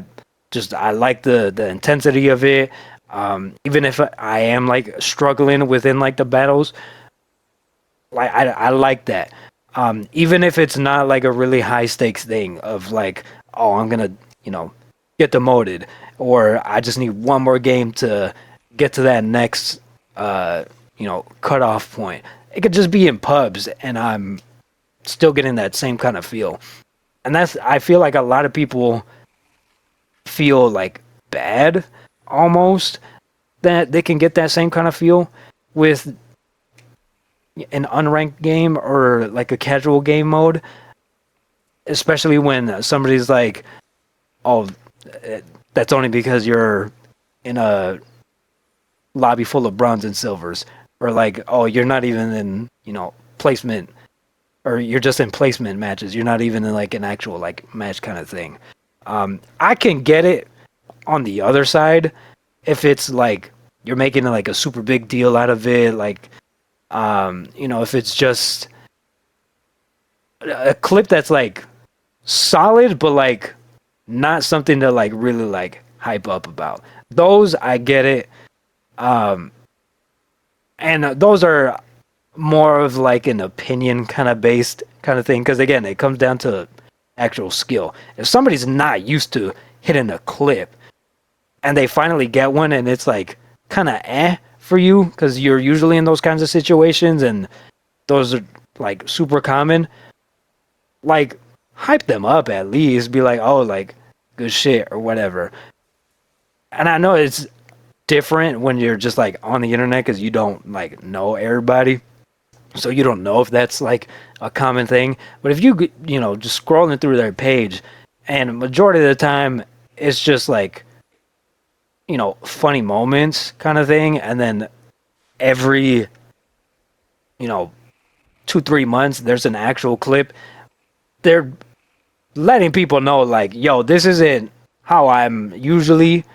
like the intensity of it. Even if I am like struggling within like the battles, like I like that. Even if it's not like a really high stakes thing of like, oh, I'm gonna, get demoted, or I just need one more game to get to that next, cutoff point. It could just be in pubs, and I'm still getting that same kind of feel. And I feel like a lot of people feel like bad almost that they can get that same kind of feel with an unranked game or like a casual game mode, especially when somebody's like, oh, that's only because you're in a lobby full of bronze and silvers, or like, oh, you're not even in, placement, or you're just in placement matches, you're not even in like an actual like match kind of thing. I can get it on the other side if it's like you're making like a super big deal out of it, like if it's just a clip that's like solid, but like not something to like really like hype up about. Those I get it. And those are more of like an opinion kind of based kind of thing. Because again, it comes down to actual skill. If somebody's not used to hitting a clip and they finally get one and it's like kind of for you, because you're usually in those kinds of situations and those are like super common, like hype them up at least. Be like, oh, like good shit or whatever. And I know it's different when you're just like on the internet because you don't like know everybody, so you don't know if that's like a common thing. But if you just scrolling through their page, and majority of the time it's just like funny moments kind of thing, and then every 2-3 months there's an actual clip, they're letting people know like, yo, this isn't how I'm usually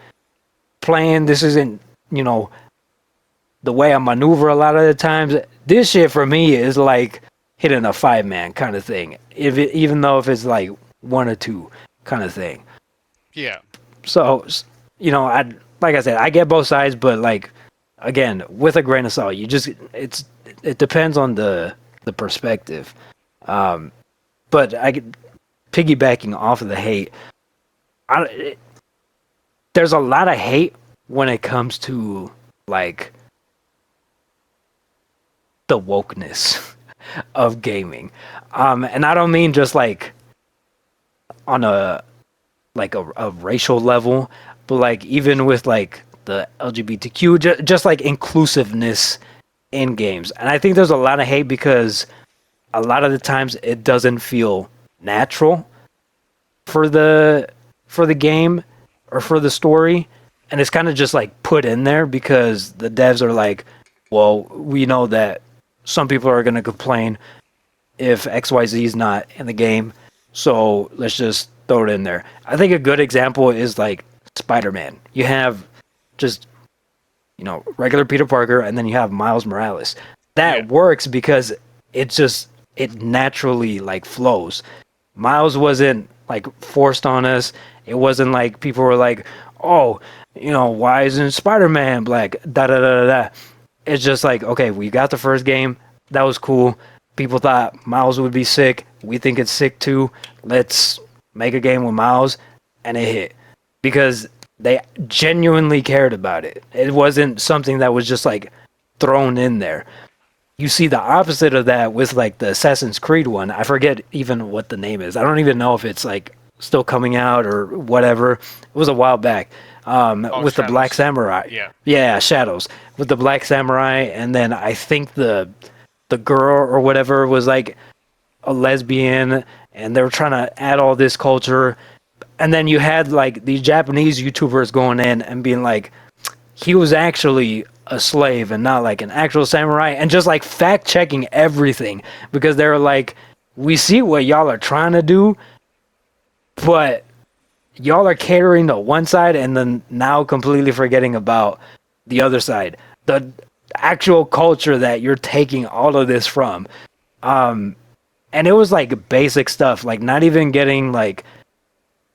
playing, this isn't the way I maneuver a lot of the times. This shit for me is like hitting a 5-man kind of thing, even though if it's like 1 or 2 kind of thing. Yeah. So I, like I said, I get both sides, but like again, with a grain of salt. It depends on the perspective. But piggybacking off of the hate, there's a lot of hate when it comes to like the wokeness of gaming. And I don't mean just like on a racial level, but like even with like the LGBTQ, just like inclusiveness in games. And I think there's a lot of hate because a lot of the times it doesn't feel natural for the game or for the story, and it's kind of just like put in there because the devs are like, well, we know that some people are going to complain if XYZ is not in the game, so let's just throw it in there. I think a good example is like Spider-Man. You have just, regular Peter Parker, and then you have Miles Morales. That works because it naturally like flows. Miles wasn't like forced on us. It wasn't like people were like, oh, why isn't Spider-Man black? Da da da da da. It's just like, okay, we got the first game. That was cool. People thought Miles would be sick. We think it's sick too. Let's make a game with Miles, and it hit because they genuinely cared about it. It wasn't something that was just like thrown in there. You see the opposite of that with like the Assassin's Creed one. I forget even what the name is. I don't even know if it's like still coming out or whatever. It was a while back. With the Black Samurai. Yeah, Shadows. With the Black Samurai, and then I think the girl or whatever was like a lesbian, and they were trying to add all this culture. And then you had like these Japanese YouTubers going in and being like, he was actually a slave and not like an actual samurai, and just like fact checking everything because they're like, we see what y'all are trying to do, but y'all are catering to one side and then now completely forgetting about the other side, the actual culture that you're taking all of this from. And it was like basic stuff, like not even getting like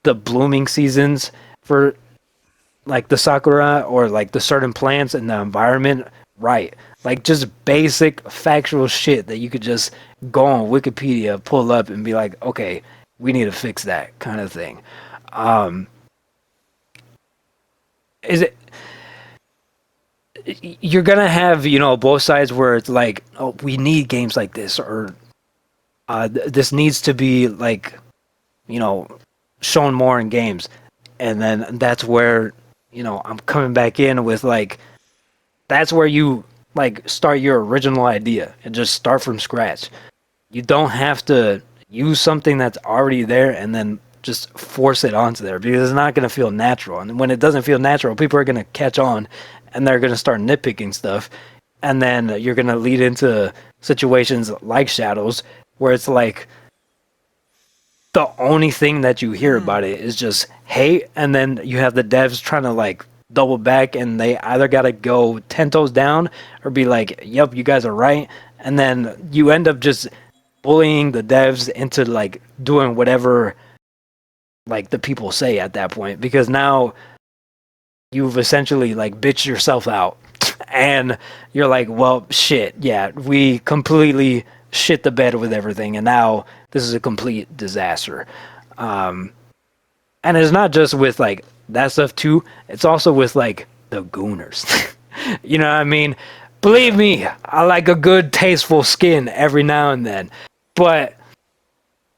the blooming seasons for like the sakura or like the certain plants in the environment right. Like just basic factual shit that you could just go on Wikipedia, pull up, and be like, okay, we need to fix that kind of thing. Is it? You're gonna have both sides where it's like, oh, we need games like this, or this needs to be like shown more in games, and then that's where I'm coming back in with like, that's where you like start your original idea and just start from scratch. You don't have to use something that's already there and then just force it onto there because it's not going to feel natural. And when it doesn't feel natural, people are going to catch on and they're going to start nitpicking stuff. And then you're going to lead into situations like Shadows where it's like the only thing that you hear about it is just hate. And then you have the devs trying to like double back, and they either got to go 10 toes down or be like, yep, you guys are right. And then you end up just bullying the devs into like doing whatever like the people say at that point, because now you've essentially like bitched yourself out and you're like, well, shit, yeah, we completely shit the bed with everything, and now this is a complete disaster. And it's not just with like that stuff too, it's also with like the gooners. You know what I mean? Believe me, I like a good tasteful skin every now and then, but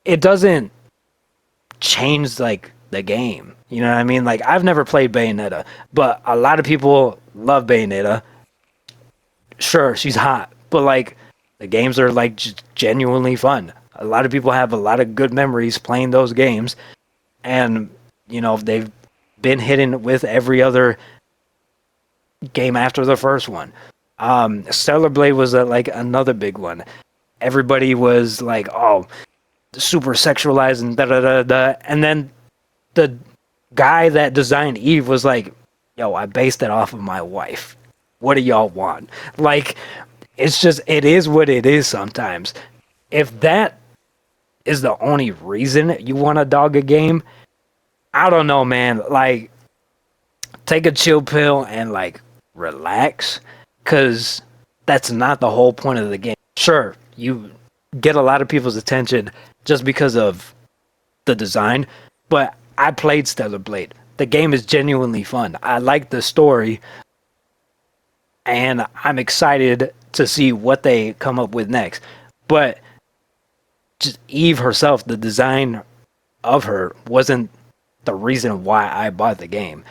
it doesn't change like the game. You know what I mean? Like, I've never played Bayonetta, but a lot of people love Bayonetta. Sure, she's hot, but like the games are like genuinely fun. A lot of people have a lot of good memories playing those games, and they've been hidden with every other game after the first one. Stellar Blade was like another big one. Everybody was like, oh, super sexualized and da da da da, and then the guy that designed Eve was like, yo, I based it off of my wife. What do y'all want? Like, it's just, it is what it is sometimes. If that is the only reason you want to dog a game, I don't know, man. Like, take a chill pill and like relax, because that's not the whole point of the game. Sure, you get a lot of people's attention just because of the design, but I played Stellar Blade. The game is genuinely fun. I like the story, and I'm excited to see what they come up with next. But just Eve herself, the design of her wasn't the reason why I bought the game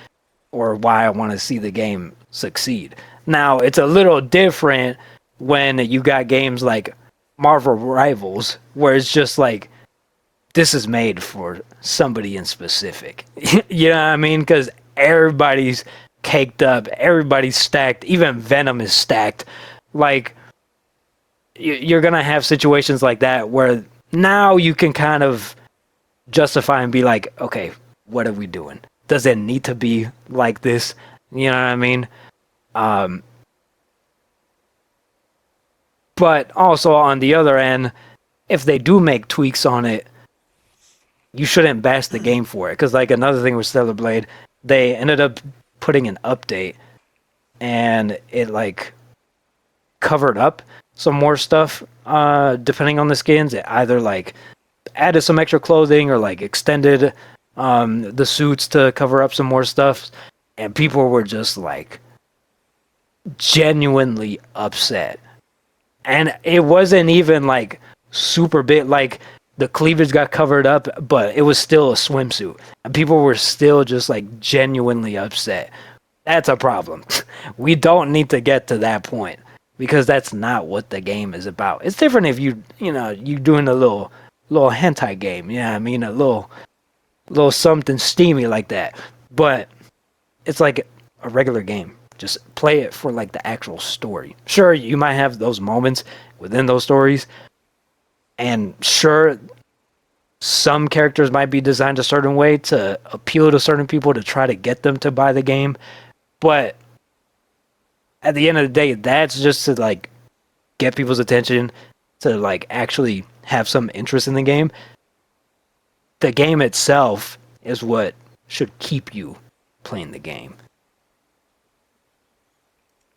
or why I want to see the game succeed. Now, it's a little different when you got games like Marvel Rivals, where it's just like this is made for somebody in specific. You know what I mean? Because everybody's caked up, everybody's stacked. Even Venom is stacked. Like you're gonna have situations like that where now you can kind of justify and be like, okay, what are we doing? Does it need to be like this? You know what I mean? Um, but also on the other end, if they do make tweaks on it, you shouldn't bash the game for it. Because like another thing with Stellar Blade, they ended up putting an update, and it like covered up some more stuff. Depending on the skins, it either like added some extra clothing or like extended the suits to cover up some more stuff, and people were just like genuinely upset. And it wasn't even like super big. Like the cleavage got covered up, but it was still a swimsuit, and people were still just like genuinely upset. That's a problem. We don't need to get to that point because that's not what the game is about. It's different if you doing a little hentai game. Yeah, I mean a little something steamy like that. But it's like a regular game. Just play it for like the actual story. Sure, you might have those moments within those stories, and sure, some characters might be designed a certain way to appeal to certain people to try to get them to buy the game. But at the end of the day, that's just to like get people's attention to like actually have some interest in the game. The game itself is what should keep you playing the game.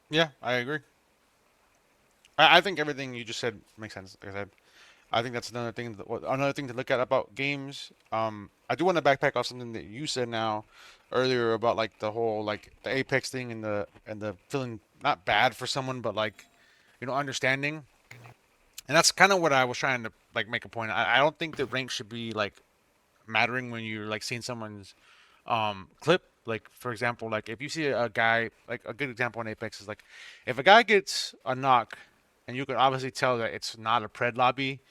Yeah, I agree. I think everything you just said makes sense. Like I said, I think that's another thing to look at about games. I do want to backpack off something that you said now earlier about like the whole like the Apex thing and the feeling not bad for someone, but like understanding. And that's kind of what I was trying to like make a point. I don't think that rank should be like mattering when you're like seeing someone's clip. Like for example, like if you see a guy, like a good example in Apex is like if a guy gets a knock, and you can obviously tell that it's not a pred lobby.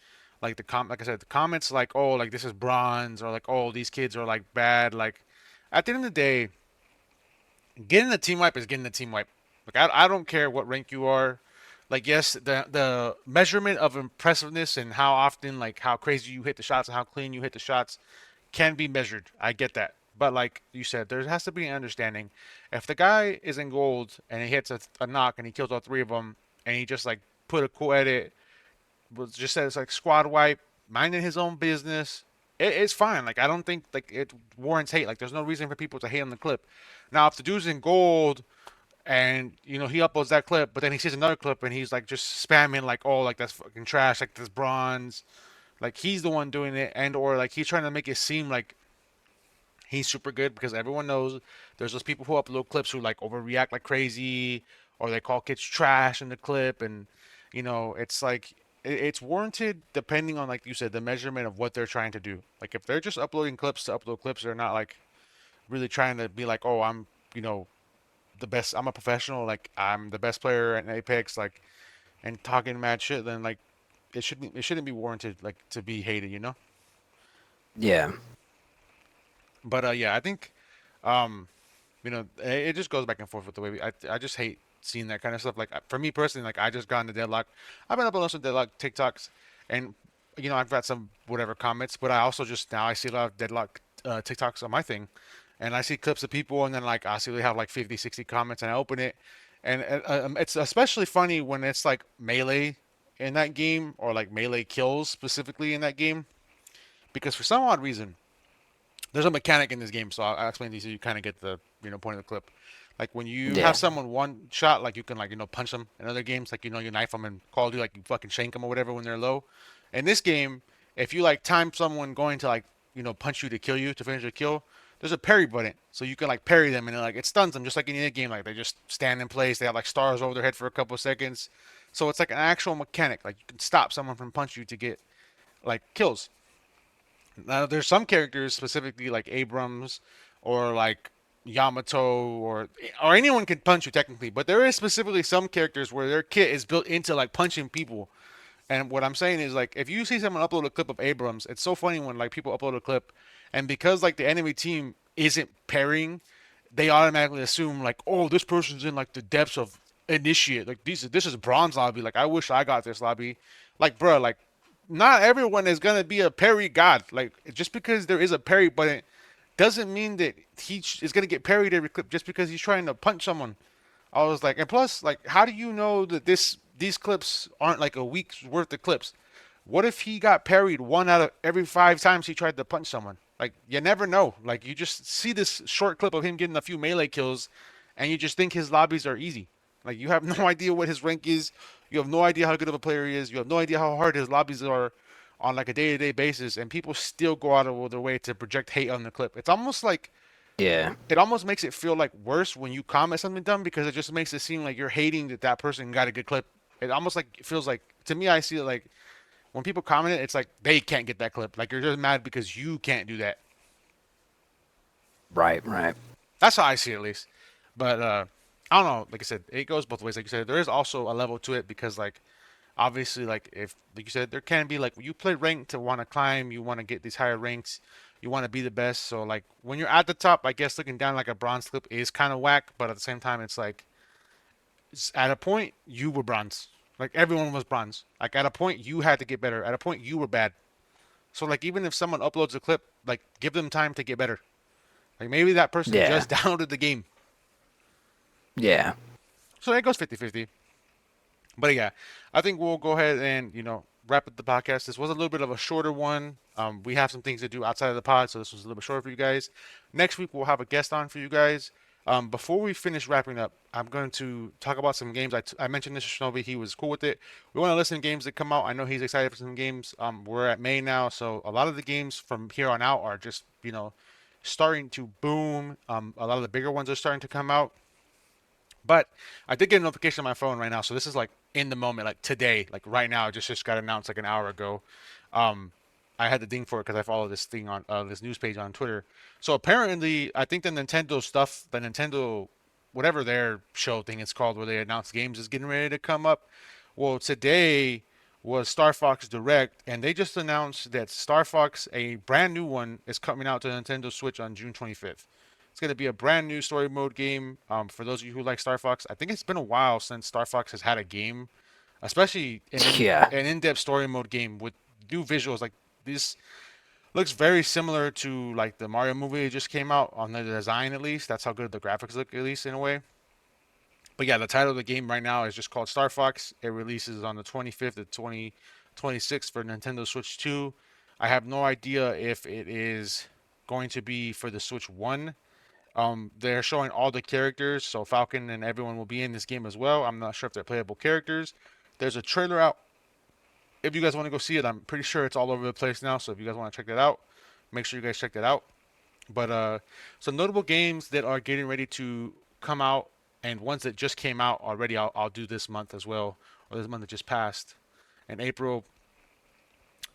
Like like I said, the comments like oh like this is bronze or like oh these kids are like bad. Like at the end of the day, getting the team wipe is getting the team wipe. Like I don't care what rank you are. Like yes, the measurement of impressiveness and how often like how crazy you hit the shots and how clean you hit the shots can be measured. I get that. But like you said, there has to be an understanding. If the guy is in gold and he hits a knock and he kills all three of them and he just like put a cool edit, just says like squad wipe, minding his own business, it's fine. Like I don't think like it warrants hate. Like there's no reason for people to hate on the clip. Now if the dude's in gold and he uploads that clip, but then he sees another clip and he's like just spamming like oh like that's fucking trash, like this bronze, like he's the one doing it, and or like he's trying to make it seem like he's super good because everyone knows there's those people who upload clips who like overreact like crazy or they call kids trash in the clip, and it's like it's warranted depending on like you said the measurement of what they're trying to do. Like if they're just uploading clips to upload clips, they're not like really trying to be like oh I'm the best, I'm a professional, like I'm the best player in Apex, like and talking mad shit, then like it shouldn't be warranted like to be hated. Yeah. But yeah, I think um it just goes back and forth with the way I just hate seeing that kind of stuff. Like for me personally, like I just got into Deadlock. I've been uploading some Deadlock TikToks, and I've got some whatever comments, but I also just now I see a lot of Deadlock TikToks on my thing, and I see clips of people, and then like I see they have like 50, 60 comments, and I open it, and it's especially funny when it's like melee in that game or like melee kills specifically in that game, because for some odd reason there's a mechanic in this game, so I'll explain to you so you kind of get the point of the clip. Like when you have Yeah. someone one shot, like you can like punch them. In other games, like you knife them and Call of Duty, like you fucking shank them or whatever when they're low. In this game, if you like time someone going to like punch you to kill you to finish a kill, there's a parry button, so you can like parry them and like it stuns them just like in any game. Like they just stand in place. They have like stars over their head for a couple of seconds, so it's like an actual mechanic. Like you can stop someone from punch you to get like kills. Now, there's some characters, specifically like Abrams or like Yamato or anyone can punch you technically, but there is specifically some characters where their kit is built into like punching people. And what I'm saying is like if you see someone upload a clip of Abrams, it's so funny when like people upload a clip, and because like the enemy team isn't parrying, they automatically assume like, oh, this person's in like the depths of initiate. Like this is bronze lobby. Like I wish I got this lobby. Like bruh, like not everyone is gonna be a parry god. Like just because there is a parry button doesn't mean that is gonna get parried every clip just because he's trying to punch someone. I was like, and plus, like, how do you know that these clips aren't like a week's worth of clips? What if he got parried one out of every 5 times he tried to punch someone? Like, you never know. Like, you just see this short clip of him getting a few melee kills, and you just think his lobbies are easy. Like, you have no idea what his rank is. You have no idea how good of a player he is. You have no idea how hard his lobbies are on like a day-to-day basis, and people still go out of their way to project hate on the clip. It's almost like Yeah. it almost makes it feel like worse when you comment something dumb because it just makes it seem like you're hating that that person got a good clip. It almost like it feels like to me I see it like when people comment it, it's like they can't get that clip. Like you're just mad because you can't do that. Right. Right. That's how I see it at least. But I don't know. Like I said, it goes both ways. Like you said, there is also a level to it because like obviously like if like you said there can be like you play rank to want to climb, you want to get these higher ranks, you want to be the best. So like when you're at the top, I guess looking down like a bronze clip is kind of whack. But at the same time, it's like at a point you were bronze. Like everyone was bronze. Like at a point you had to get better. At a point you were bad. So like even if someone uploads a clip, like give them time to get better. Like maybe that person Yeah. just downloaded the game. Yeah. So it goes 50-50. But yeah, I think we'll go ahead and wrap up the podcast. This was a little bit of a shorter one. We have some things to do outside of the pod, so this was a little bit shorter for you guys. Next week we'll have a guest on for you guys. Before we finish wrapping up, I'm going to talk about some games. I mentioned this to Shinobi. He was cool with it. We want to listen to games that come out. I know he's excited for some games. We're at May now, so a lot of the games from here on out are just starting to boom. A lot of the bigger ones are starting to come out. But I did get a notification on my phone right now, so this is like in the moment, like today, like right now. It just got announced like an hour ago. Um, I had the ding for it because I follow this thing on this news page on Twitter. So apparently, I think the Nintendo stuff, the Nintendo whatever their show thing is called, where they announce games, is getting ready to come up. Well, today was Star Fox Direct, and they just announced that Star Fox, a brand new one, is coming out to Nintendo Switch on June 25th. It's going to be a brand new story mode game. For those of you who like Star Fox, I think it's been a while since Star Fox has had a game, especially Yeah. an in-depth story mode game with new visuals. Like this looks very similar to like the Mario movie that just came out on the design at least. That's how good the graphics look at least in a way. But yeah, the title of the game right now is just called Star Fox. It releases on the 25th of 2026 for Nintendo Switch 2. I have no idea if it is going to be for the Switch 1. They're showing all the characters, so Falcon and everyone will be in this game as well. I'm not sure if they're playable characters. There's a trailer out. If you guys want to go see it, I'm pretty sure it's all over the place now. So if you guys want to check that out, make sure you guys check that out. But some notable games that are getting ready to come out, and ones that just came out already, I'll do this month as well, or this month that just passed. In April,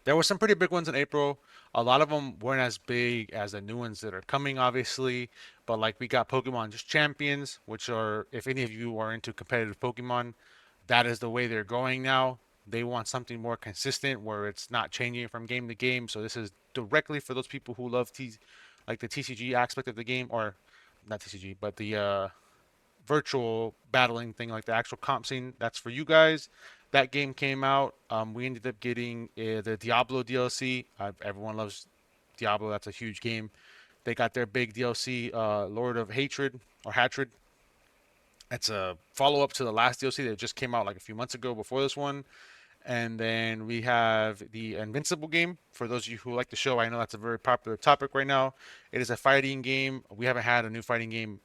there were some pretty big ones in April. A lot of them weren't as big as the new ones that are coming, obviously. But like we got Pokemon just Champions, which are, if any of you are into competitive Pokemon, that is the way they're going now. They want something more consistent where it's not changing from game to game. So this is directly for those people who love like the TCG aspect of the game, or not TCG, but the virtual battling thing, like the actual comp scene. That's for you guys. That game came out. We ended up getting the Diablo DLC. Everyone loves Diablo. That's a huge game. They got their big DLC, Lord of Hatred or Hatred. It's a follow up to the last DLC that just came out like a few months ago before this one. And then we have the Invincible game. For those of you who like the show, I know that's a very popular topic right now. It is a fighting game. We haven't had a new fighting game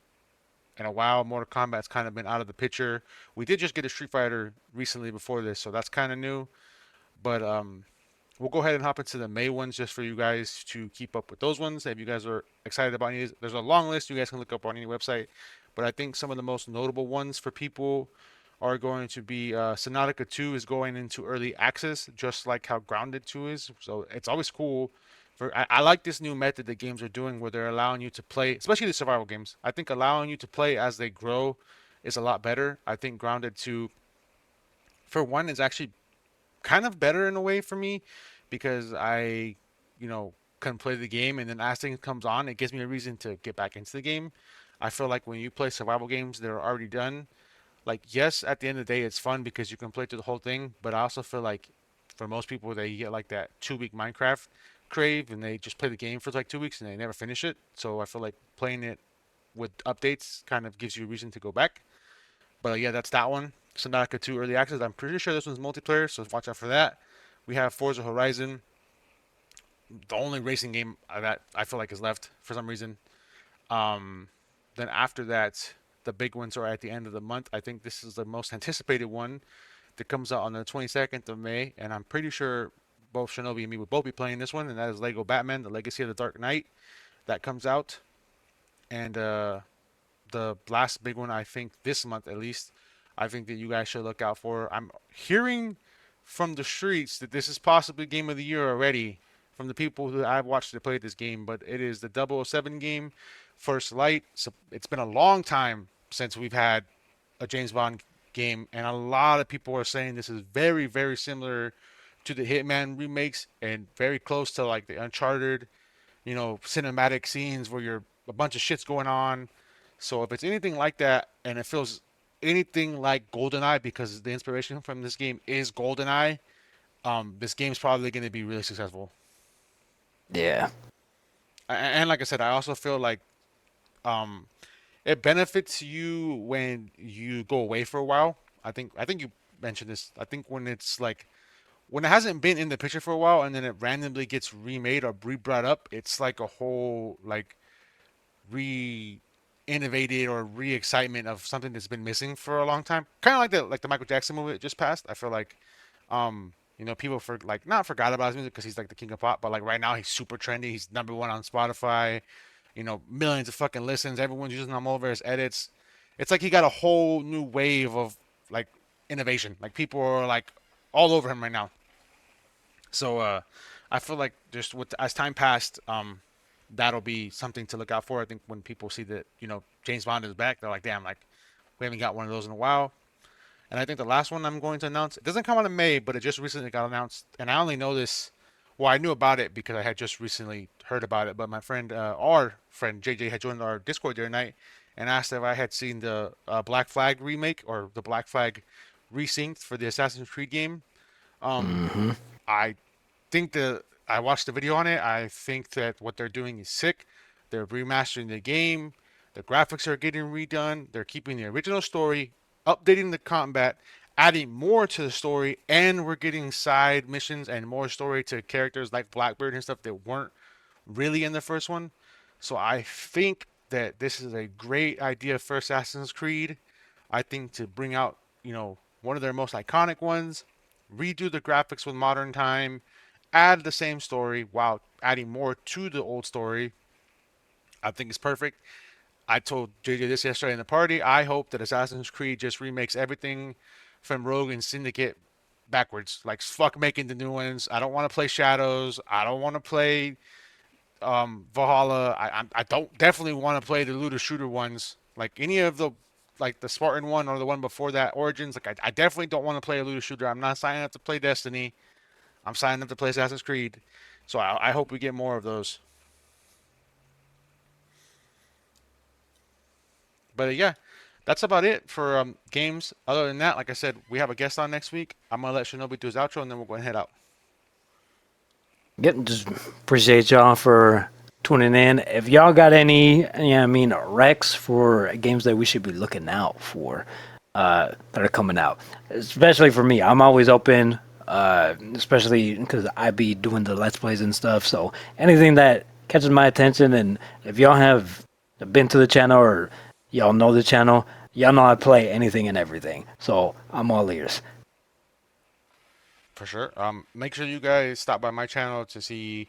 in a while. Mortal Kombat's kind of been out of the picture. We did just get a Street Fighter recently before this, so that's kind of new. But we'll go ahead and hop into the May ones just for you guys to keep up with those ones. If you guys are excited about any, there's a long list you guys can look up on any website. But I think some of the most notable ones for people are going to be Subnautica 2 is going into early access, just like how Grounded 2 is. So it's always cool I like this new method that games are doing where they're allowing you to play, especially the survival games. I think allowing you to play as they grow is a lot better. I think Grounded 2, for one, is actually kind of better in a way for me because I, you know, can play the game and then as things comes on, it gives me a reason to get back into the game. I feel like when you play survival games that are already done, like yes, at the end of the day, it's fun because you can play through the whole thing. But I also feel like for most people, they get like that 2 week Minecraft crave and they just play the game for like 2 weeks and they never finish it. So I feel like playing it with updates kind of gives you a reason to go back. But yeah, that's that one. Sonata 2 Early Access. I'm pretty sure this one's multiplayer, so watch out for that. We have Forza Horizon, the only racing game that I feel like is left for some reason. Um, then after that, the big ones are at the end of the month. I think this is the most anticipated one that comes out on the 22nd of May, and I'm pretty sure both Shinobi and me will both be playing this one, and that is Lego Batman: The Legacy of the Dark Knight. That comes out, and the last big one I think this month at least, I think that you guys should look out for. I'm hearing from the streets that this is possibly game of the year already from the people who I've watched that play this game, but it is the 007 game, First Light. So it's been a long time since we've had a James Bond game, and a lot of people are saying this is very, very similar to the Hitman remakes and very close to like the Uncharted, cinematic scenes where you're a bunch of shit's going on. So if it's anything like that and it feels anything like GoldenEye because the inspiration from this game is GoldenEye, this game's probably going to be really successful. Yeah. And like I said, I also feel like um, it benefits you when you go away for a while. I think you mentioned this. I think when it's like when it hasn't been in the picture for a while and then it randomly gets remade or re-brought up, it's like a whole like re-innovated or re-excitement of something that's been missing for a long time. Kind of like the Michael Jackson movie that just passed. I feel like people for like not forgot about his music because he's like the king of pop, but like right now he's super trendy. He's #1 on Spotify. Millions of fucking listens. Everyone's using him all over his edits. It's like he got a whole new wave of like innovation. Like people are like all over him right now. So I feel like just with as time passed, that'll be something to look out for. I think when people see that James Bond is back, they're like, damn, like we haven't got one of those in a while. And I think the last one I'm going to announce, it doesn't come out in May, but it just recently got announced. And I only know this, well, I knew about it because I had just recently heard about it. But my friend, our friend JJ, had joined our Discord the other night and asked if I had seen the Black Flag remake or the Black Flag resynced for the Assassin's Creed game. Um, Hmm. I think that I watched the video on it. I think that what they're doing is sick. They're remastering the game. The graphics are getting redone. They're keeping the original story, updating the combat, adding more to the story, and we're getting side missions and more story to characters like Blackbird and stuff that weren't really in the first one. So I think that this is a great idea for Assassin's Creed. I think to bring out, one of their most iconic ones, redo the graphics with modern time, add the same story while adding more to the old story. I think it's perfect. I told JJ this yesterday in the party. I hope that Assassin's Creed just remakes everything from Rogue and Syndicate backwards. Like fuck making the new ones. I don't want to play Shadows. I don't want to play Valhalla. I don't definitely want to play the looter shooter ones. Like any of the like the Spartan one or the one before that, Origins. Like I definitely don't want to play a looter shooter. I'm not signing up to play Destiny. I'm signing up to play Assassin's Creed. So I hope we get more of those. But yeah, that's about it for games. Other than that, like I said, we have a guest on next week. I'm gonna let Shinobi do his outro, and then we'll go and head out. Yep, just appreciate y'all for tuning in. If y'all got any, recs for games that we should be looking out for that are coming out, especially for me, I'm always open, especially because I be doing the Let's Plays and stuff. So anything that catches my attention, and if y'all have been to the channel or y'all know the channel, y'all know I play anything and everything. So I'm all ears. For sure. Make sure you guys stop by my channel to see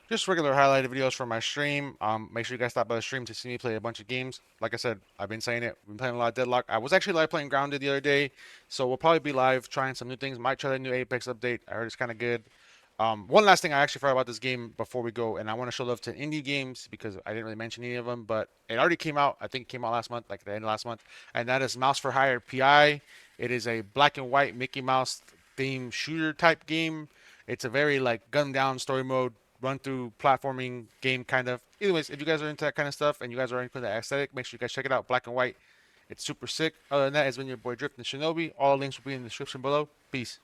just regular highlighted videos from my stream. Make sure you guys stop by the stream to see me play a bunch of games. Like I said, I've been saying it. We've been playing a lot of Deadlock. I was actually live playing Grounded the other day, so we'll probably be live trying some new things. Might try the new Apex update. I heard it's kind of good. One last thing I actually forgot about this game before we go, and I want to show love to indie games because I didn't really mention any of them, but it already came out. I think it came out last month, like at the end of last month, and that is Mouse for Hire PI. It is a black and white Mickey Mouse theme shooter type game. It's a very like gun down story mode, run through platforming game kind of. Anyways, if you guys are into that kind of stuff and you guys are into the aesthetic, make sure you guys check it out. Black and white. It's super sick. Other than that, it's been your boy Drift and Shinobi. All links will be in the description below. Peace.